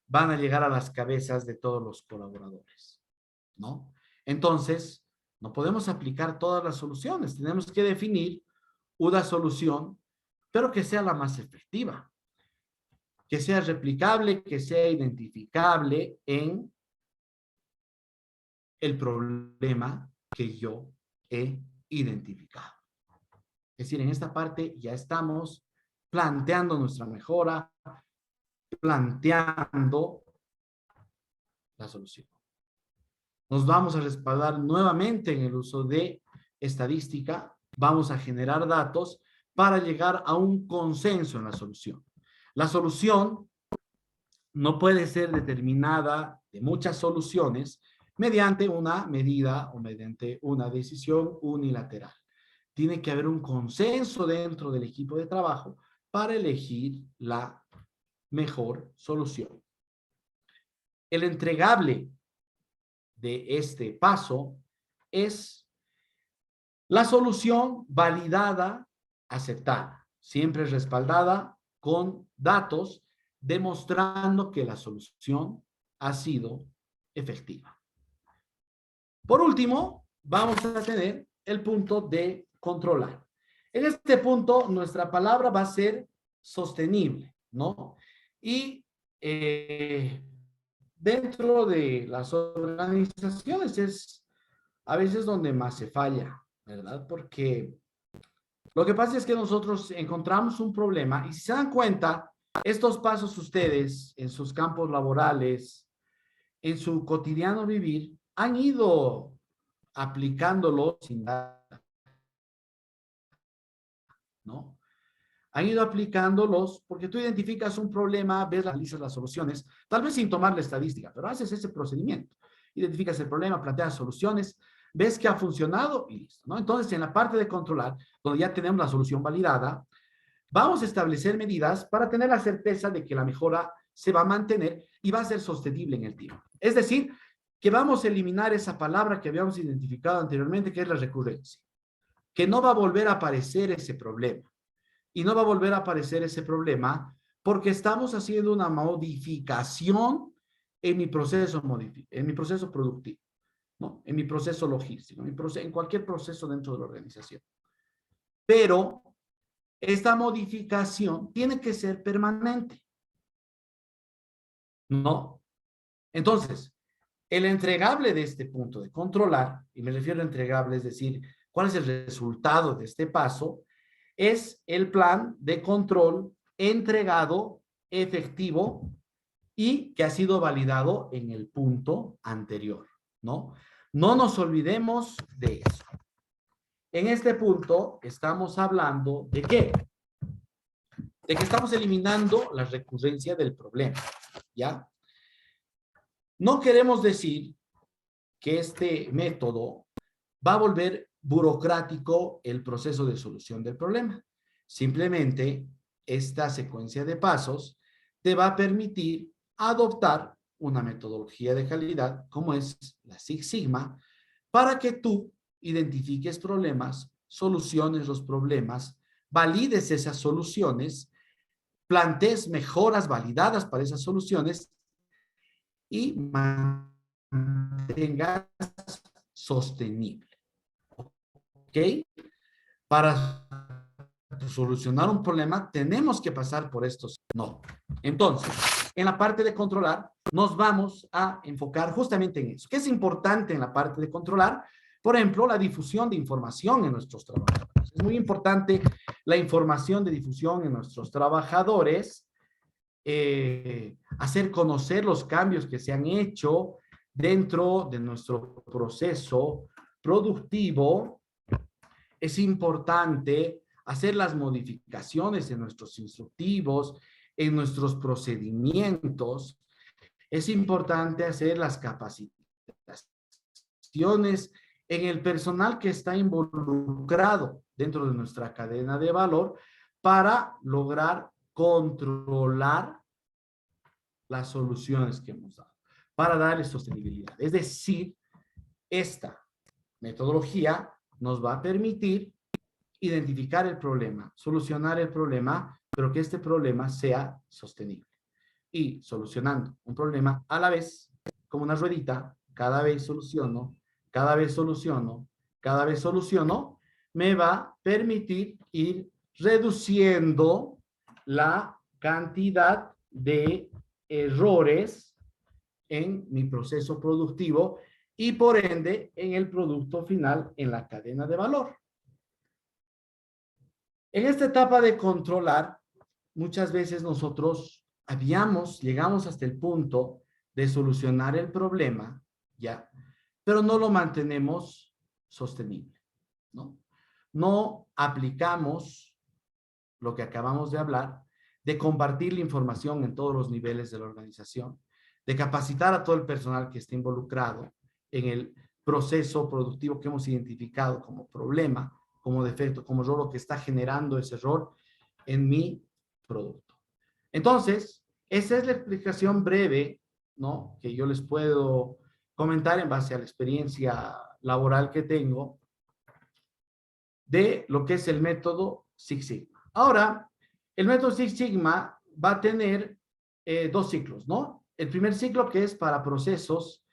van a llegar a las cabezas de todos los colaboradores, ¿no? Entonces, no podemos aplicar todas las soluciones, tenemos que definir una solución, pero que sea la más efectiva, que sea replicable, que sea identificable en el problema que yo he identificado. Es decir, en esta parte ya estamos planteando nuestra mejora, planteando la solución. Nos vamos a respaldar nuevamente en el uso de estadística, vamos a generar datos para llegar a un consenso en la solución. La solución no puede ser determinada de muchas soluciones mediante una medida o mediante una decisión unilateral. Tiene que haber un consenso dentro del equipo de trabajo para elegir la mejor solución. El entregable de este paso es la solución validada, aceptada, siempre respaldada con datos demostrando que la solución ha sido efectiva. Por último, vamos a tener el punto de controlar. En este punto, nuestra palabra va a ser sostenible, ¿no? Y dentro de las organizaciones es a veces donde más se falla, ¿verdad? Porque lo que pasa es que nosotros encontramos un problema y si se dan cuenta, estos pasos ustedes en sus campos laborales, en su cotidiano vivir, han ido aplicándolos sin nada, ¿no? Han ido aplicándolos porque tú identificas un problema, ves, analizas las soluciones, tal vez sin tomar la estadística, pero haces ese procedimiento. Identificas el problema, planteas soluciones, ves que ha funcionado y listo, ¿no? Entonces, en la parte de controlar, donde ya tenemos la solución validada, vamos a establecer medidas para tener la certeza de que la mejora se va a mantener y va a ser sostenible en el tiempo. Es decir, que vamos a eliminar esa palabra que habíamos identificado anteriormente, que es la recurrencia, que no va a volver a aparecer ese problema. Y no va a volver a aparecer ese problema porque estamos haciendo una modificación en mi proceso en mi proceso productivo, ¿no? En mi proceso logístico, en cualquier proceso dentro de la organización. Pero esta modificación tiene que ser permanente, ¿no? Entonces, el entregable de este punto de controlar, y me refiero a entregable, es decir, cuál es el resultado de este paso, es el plan de control entregado, efectivo y que ha sido validado en el punto anterior, ¿no? No nos olvidemos de eso. En este punto estamos hablando de qué? De que estamos eliminando la recurrencia del problema, ¿ya? No queremos decir que este método va a volver burocrático el proceso de solución del problema. Simplemente esta secuencia de pasos te va a permitir adoptar una metodología de calidad como es la Six Sigma para que tú identifiques problemas, soluciones los problemas, valides esas soluciones, plantees mejoras validadas para esas soluciones y mantengas sostenible. ¿Ok? Para solucionar un problema tenemos que pasar por estos. No. Entonces, en la parte de controlar, nos vamos a enfocar justamente en eso. ¿Qué es importante en la parte de controlar? Por ejemplo, la difusión de información en nuestros trabajadores. Es muy importante la información de difusión en nuestros trabajadores, hacer conocer los cambios que se han hecho dentro de nuestro proceso productivo. Es importante hacer las modificaciones en nuestros instructivos, en nuestros procedimientos. Es importante hacer las capacitaciones en el personal que está involucrado dentro de nuestra cadena de valor para lograr controlar las soluciones que hemos dado, para darle sostenibilidad. Es decir, esta metodología nos va a permitir identificar el problema, solucionar el problema, pero que este problema sea sostenible. Y solucionando un problema a la vez, como una ruedita, cada vez soluciono, cada vez soluciono, cada vez soluciono, me va a permitir ir reduciendo la cantidad de errores en mi proceso productivo y por ende en el producto final en la cadena de valor. En esta etapa de controlar, muchas veces nosotros llegamos hasta el punto de solucionar el problema, ¿ya? Pero no lo mantenemos sostenible, ¿no? No aplicamos lo que acabamos de hablar, de compartir la información en todos los niveles de la organización, de capacitar a todo el personal que esté involucrado en el proceso productivo que hemos identificado como problema, como defecto, como error, lo que está generando ese error en mi producto. Entonces, esa es la explicación breve, ¿no? Que yo les puedo comentar en base a la experiencia laboral que tengo de lo que es el método Six Sigma. Ahora, el método Six Sigma va a tener dos ciclos, ¿no? El primer ciclo que es para procesos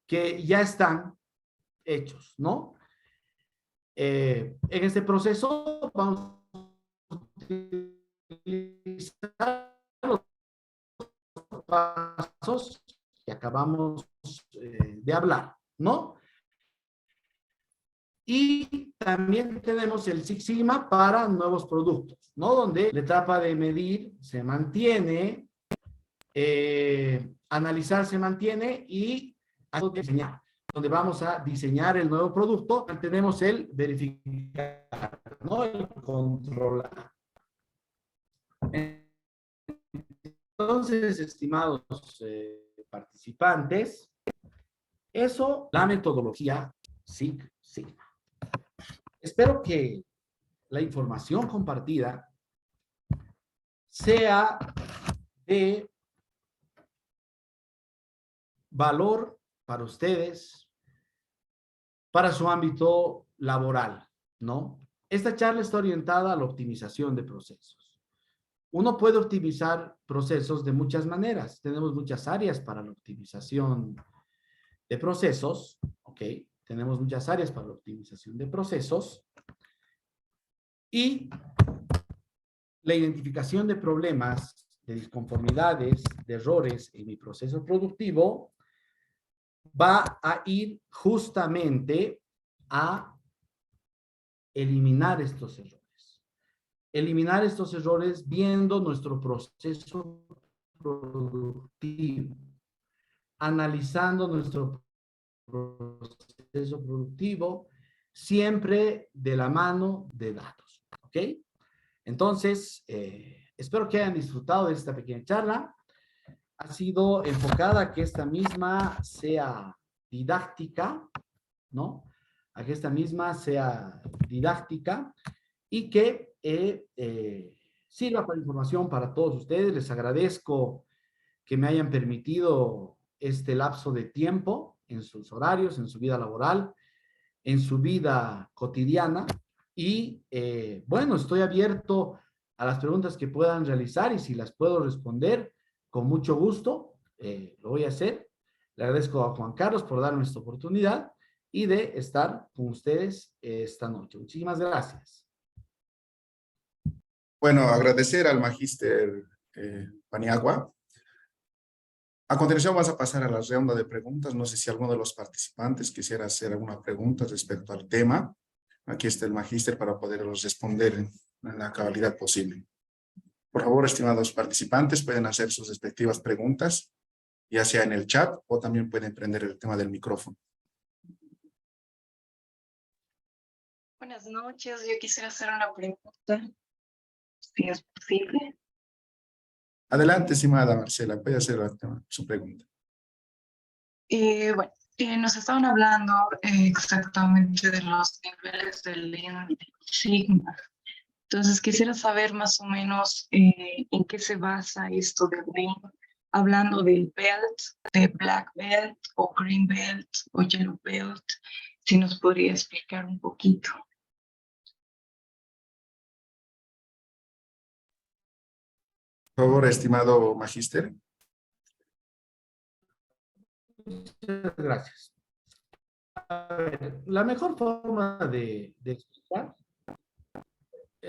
que ya están hechos, ¿no? En este proceso vamos a utilizar los pasos que acabamos de hablar, ¿no? Y también tenemos el Six Sigma para nuevos productos, ¿no? Donde la etapa de medir se mantiene, analizar se mantiene y diseñar. Donde vamos a diseñar el nuevo producto, tenemos el verificar, ¿no? El controlar. Entonces, estimados participantes, eso, la metodología Six Sigma. Espero que la información compartida sea de valor para ustedes, para su ámbito laboral, ¿no? Esta charla está orientada a la optimización de procesos. uno puede optimizar procesos de muchas maneras. Tenemos muchas áreas para la optimización de procesos, ¿ok? Tenemos muchas áreas para la optimización de procesos y la identificación de problemas, de disconformidades, de errores en mi proceso productivo va a ir justamente a eliminar estos errores. Eliminar estos errores viendo nuestro proceso productivo, analizando nuestro proceso productivo, siempre de la mano de datos. ¿Ok? Entonces, espero que hayan disfrutado de esta pequeña charla. Ha sido enfocada a que esta misma sea didáctica, ¿no? A que esta misma sea didáctica y que sirva para información para todos ustedes. Les agradezco que me hayan permitido este lapso de tiempo en sus horarios, en su vida laboral, en su vida cotidiana. Y bueno, estoy abierto a las preguntas que puedan realizar y si las puedo responder, con mucho gusto, lo voy a hacer. Le agradezco a Juan Carlos por darme esta oportunidad y de estar con ustedes esta noche. Muchísimas gracias. Bueno, agradecer al magíster Paniagua. A continuación vamos a pasar a la ronda de preguntas. No sé si alguno de los participantes quisiera hacer alguna pregunta respecto al tema. Aquí está el magíster para poderlos responder en la cabalidad posible. Por favor, estimados participantes, pueden hacer sus respectivas preguntas, ya sea en el chat o también pueden prender el tema del micrófono. Buenas noches, yo quisiera hacer una pregunta, si es posible. Adelante, estimada Marcela, puede hacer su pregunta. Bueno, nos estaban hablando exactamente de los niveles del Lean Sigma. Entonces quisiera saber más o menos en qué se basa esto del Lean, hablando del belt, de black belt o green belt o yellow belt, si nos podría explicar un poquito. Por favor, estimado magíster. Muchas gracias. A ver, la mejor forma de explicar,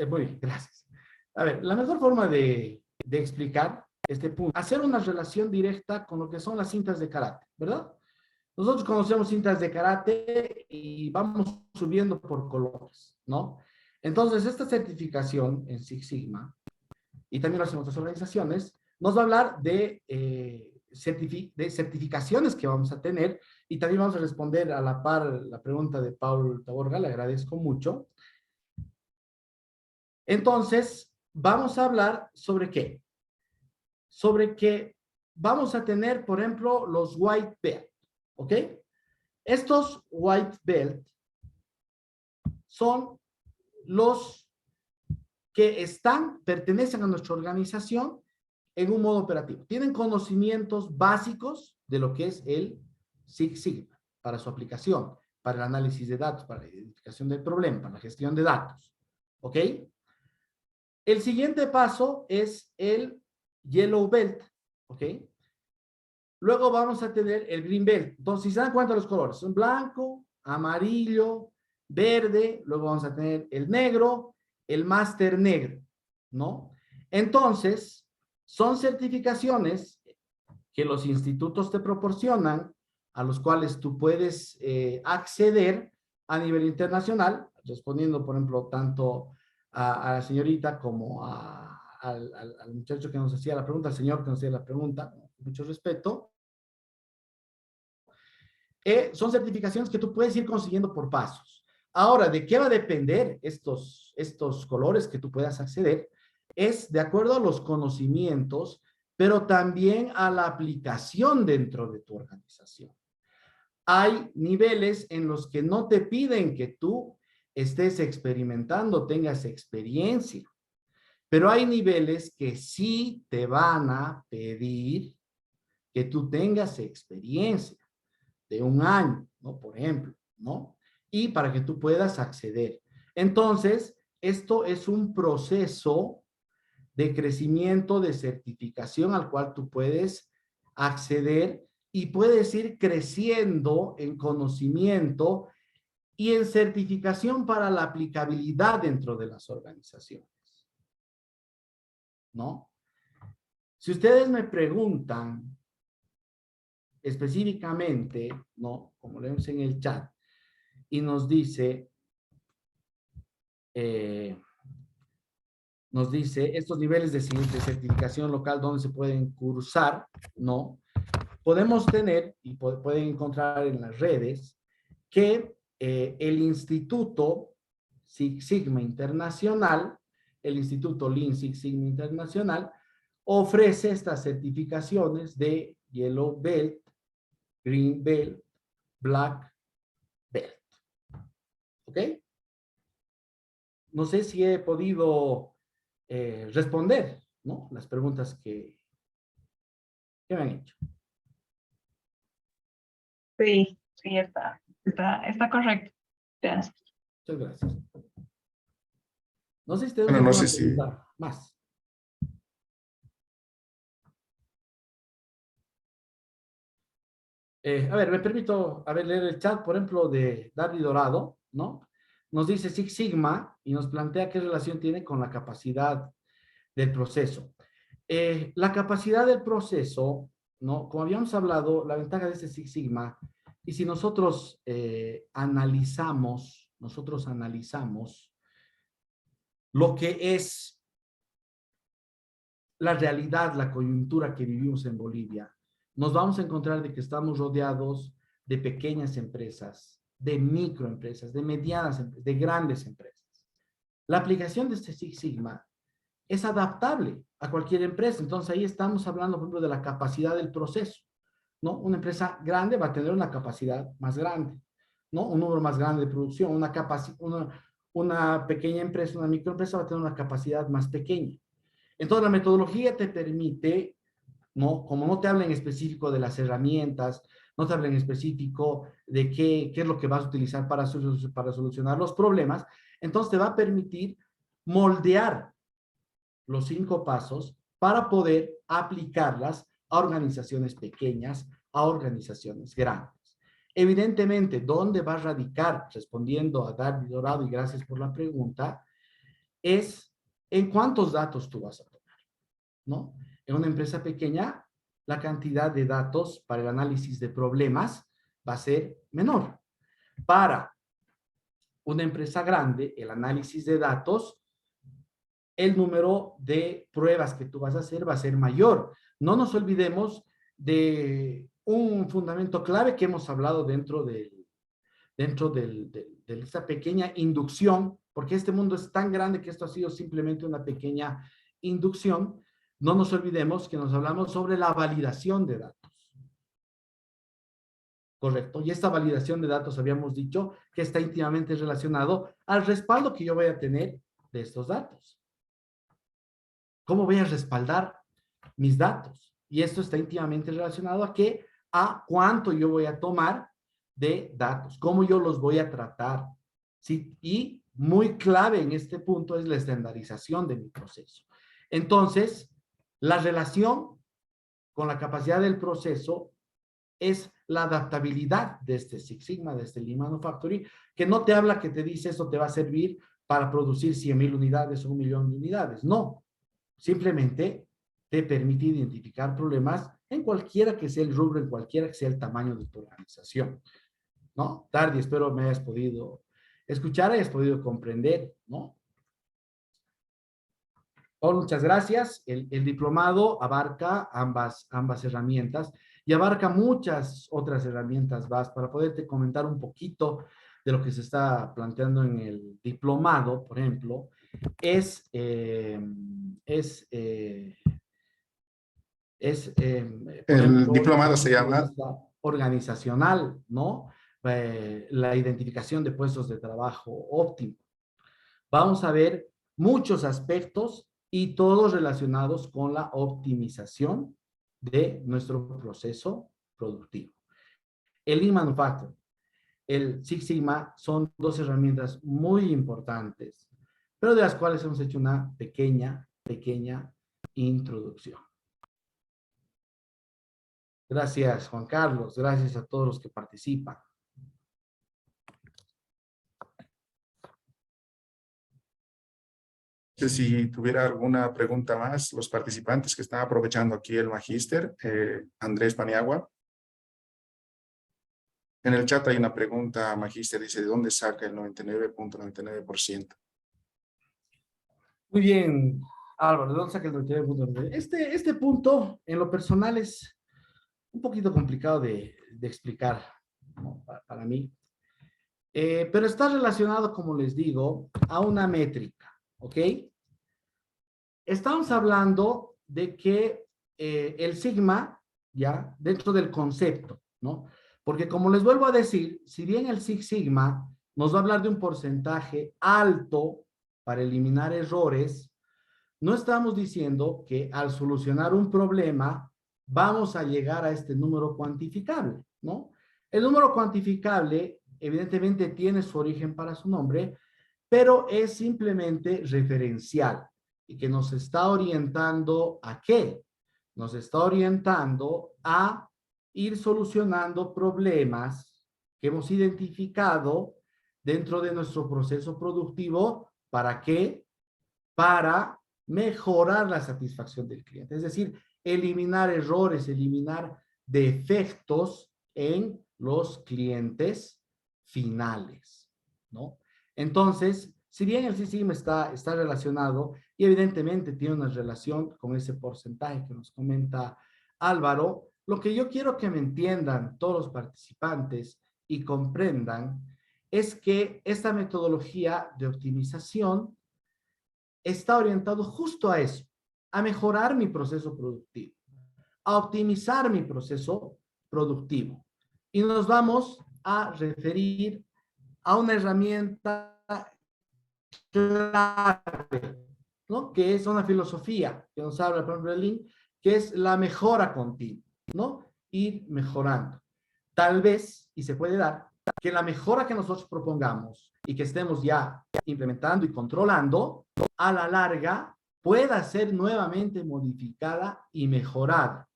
muy bien, gracias. A ver, la mejor forma de explicar este punto, hacer una relación directa con lo que son las cintas de karate, ¿verdad? Nosotros conocemos cintas de karate y vamos subiendo por colores, ¿no? Entonces, esta certificación en Six Sigma, y también lo hacen otras organizaciones, nos va a hablar de certificaciones que vamos a tener y también vamos a responder a la par la pregunta de Paul Taborga, le agradezco mucho. Entonces, vamos a hablar sobre qué. Sobre que vamos a tener, por ejemplo, los white belt, ¿ok? Estos white belt son los que pertenecen a nuestra organización en un modo operativo. Tienen conocimientos básicos de lo que es el Six Sigma para su aplicación, para el análisis de datos, para la identificación del problema, para la gestión de datos. ¿Ok? El siguiente paso es el Yellow Belt. ¿Ok? Luego vamos a tener el Green Belt. Entonces, si se dan cuenta los colores, son blanco, amarillo, verde, luego vamos a tener el negro, el máster negro, ¿no? Entonces, son certificaciones que los institutos te proporcionan, a los cuales tú puedes acceder a nivel internacional, respondiendo, por ejemplo, tanto a la señorita como al muchacho que nos hacía la pregunta, al señor que nos hacía la pregunta, con mucho respeto. Son certificaciones que tú puedes ir consiguiendo por pasos. Ahora, ¿de qué va a depender estos colores que tú puedas acceder? Es de acuerdo a los conocimientos, pero también a la aplicación dentro de tu organización. Hay niveles en los que no te piden que tú estés experimentando, tengas experiencia, pero hay niveles que sí te van a pedir que tú tengas experiencia de 1 año, ¿no? Por ejemplo, ¿no? Y para que tú puedas acceder. Entonces, esto es un proceso de crecimiento, de certificación al cual tú puedes acceder y puedes ir creciendo en conocimiento y en certificación para la aplicabilidad dentro de las organizaciones, ¿no? Si ustedes me preguntan específicamente, ¿no? Como leemos en el chat, y nos dice, estos niveles de certificación local, ¿dónde se pueden cursar? ¿No? Podemos tener, y pueden encontrar en las redes, que el Instituto Six Sigma Internacional, el Instituto Lean Six Sigma Internacional, ofrece estas certificaciones de Yellow Belt, Green Belt, Black Belt. ¿Ok? No sé si he podido responder, ¿no? Las preguntas que me han hecho. Sí, sí, está correcto. Gracias. Muchas gracias. No sé si tenemos Bueno, no alguna sé si... pregunta más. A ver, me permito, leer el chat, por ejemplo, de Darby Dorado, ¿no? Nos dice Six Sigma y nos plantea qué relación tiene con la capacidad del proceso. La capacidad del proceso, ¿no? Como habíamos hablado, la ventaja de este Six Sigma, y si nosotros analizamos lo que es la realidad, la coyuntura que vivimos en Bolivia, nos vamos a encontrar de que estamos rodeados de pequeñas empresas, de microempresas, de medianas empresas, de grandes empresas. La aplicación de este Six Sigma es adaptable a cualquier empresa. Entonces ahí estamos hablando, por ejemplo, de la capacidad del proceso, ¿no? Una empresa grande va a tener una capacidad más grande, ¿no? Un número más grande de producción. Una pequeña empresa, una microempresa va a tener una capacidad más pequeña. Entonces la metodología te permite, ¿no? Como no te habla en específico de las herramientas, no te habla en específico de qué es lo que vas a utilizar para solucionar los problemas, entonces te va a permitir moldear los 5 pasos para poder aplicarlas a organizaciones pequeñas, a organizaciones grandes. Evidentemente, ¿dónde va a radicar? Respondiendo a Darby Dorado, y gracias por la pregunta, es en cuántos datos tú vas a tomar, ¿no? En una empresa pequeña, la cantidad de datos para el análisis de problemas va a ser menor. Para una empresa grande, el análisis de datos, el número de pruebas que tú vas a hacer va a ser mayor. No nos olvidemos de un fundamento clave que hemos hablado dentro de esta pequeña inducción, porque este mundo es tan grande que esto ha sido simplemente una pequeña inducción. No nos olvidemos que nos hablamos sobre la validación de datos. Correcto. Y esta validación de datos habíamos dicho que está íntimamente relacionado al respaldo que yo voy a tener de estos datos. ¿Cómo voy a respaldar mis datos? Y esto está íntimamente relacionado a cuánto yo voy a tomar de datos, cómo yo los voy a tratar. ¿Sí? Y muy clave en este punto es la estandarización de mi proceso. Entonces, la relación con la capacidad del proceso es la adaptabilidad de este Six Sigma, de este Lean Manufacturing, que no te habla que te dice esto te va a servir para producir 100,000 unidades o 1,000,000 de unidades. No, simplemente te permite identificar problemas en cualquiera que sea el rubro, en cualquiera que sea el tamaño de tu organización, ¿no? Darby, espero me hayas podido escuchar, hayas podido comprender, ¿no? Paul, muchas gracias. El diplomado abarca ambas herramientas y abarca muchas otras herramientas más. Para poderte comentar un poquito de lo que se está planteando en el diplomado, por ejemplo, por El ejemplo, desde diplomado el se punto de llama... vista organizacional, ¿no? La identificación de puestos de trabajo óptimo. Vamos a ver muchos aspectos y todos relacionados con la optimización de nuestro proceso productivo. El Lean Manufacturing, el Six Sigma son 2 herramientas muy importantes, pero de las cuales hemos hecho una pequeña pequeña introducción. Gracias, Juan Carlos. Gracias a todos los que participan. Si tuviera alguna pregunta más, los participantes que están aprovechando aquí el magíster, Andrés Paniagua. En el chat hay una pregunta, magíster, dice, ¿de dónde saca el 99.99%? Muy bien, Álvaro, ¿de dónde saca el 99.99%? Este punto, en lo personal, es un poquito complicado de explicar, ¿no? Para mí. Pero está relacionado, como les digo, a una métrica, ¿ok? Estamos hablando de que el sigma, ya, dentro del concepto, ¿no? Porque como les vuelvo a decir, si bien el Six Sigma nos va a hablar de un porcentaje alto para eliminar errores, no estamos diciendo que al solucionar un problema vamos a llegar a este número cuantificable, ¿no? El número cuantificable evidentemente tiene su origen para su nombre, pero es simplemente referencial y que nos está orientando ¿a qué? Nos está orientando a ir solucionando problemas que hemos identificado dentro de nuestro proceso productivo. ¿Para qué? Para mejorar la satisfacción del cliente. Es decir, eliminar errores, eliminar defectos en los clientes finales, ¿no? Entonces, si bien el Six Sigma está relacionado y evidentemente tiene una relación con ese porcentaje que nos comenta Álvaro, lo que yo quiero que me entiendan todos los participantes y comprendan es que esta metodología de optimización está orientado justo a eso, a mejorar mi proceso productivo, a optimizar mi proceso productivo. Y nos vamos a referir a una herramienta clave, ¿no? Que es una filosofía que nos habla, por ejemplo, Lean, que es la mejora continua, ¿no? Ir mejorando. Tal vez, y se puede dar, que la mejora que nosotros propongamos y que estemos ya implementando y controlando, a la larga pueda ser nuevamente modificada y mejorada.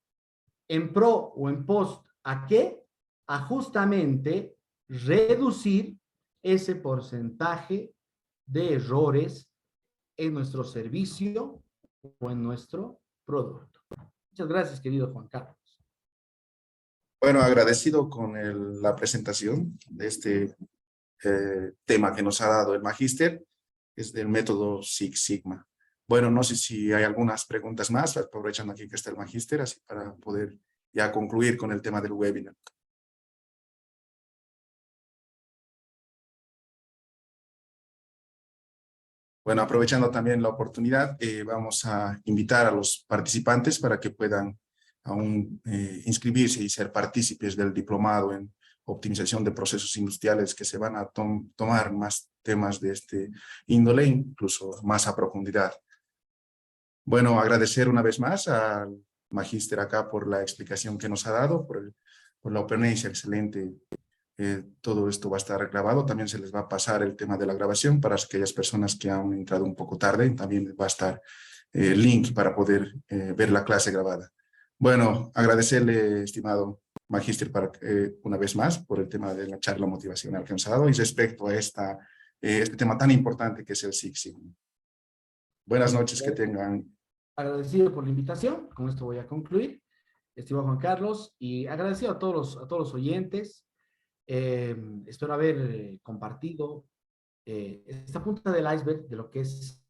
¿En pro o en post a qué? A justamente reducir ese porcentaje de errores en nuestro servicio o en nuestro producto. Muchas gracias, querido Juan Carlos. Bueno, agradecido con la presentación de este tema que nos ha dado el magíster, es del método Six Sigma. Bueno, no sé si hay algunas preguntas más, aprovechando aquí que está el magíster, así para poder ya concluir con el tema del webinar. Bueno, aprovechando también la oportunidad, vamos a invitar a los participantes para que puedan aún inscribirse y ser partícipes del diplomado en optimización de procesos industriales, que se van a tomar más temas de este índole, incluso más a profundidad. Bueno, agradecer una vez más al magíster acá por la explicación que nos ha dado, por la ponencia excelente. Todo esto va a estar grabado, también se les va a pasar el tema de la grabación para aquellas personas que han entrado un poco tarde, también va a estar el link para poder ver la clase grabada. Bueno, agradecerle, estimado magíster, una vez más por el tema de la charla motivacional que nos ha dado y respecto a este tema tan importante que es el Six Sigma. Buenas noches, que tengan. Agradecido por la invitación, con esto voy a concluir, estimado Juan Carlos, y agradecido a todos los oyentes. Espero haber compartido esta punta del iceberg de lo que es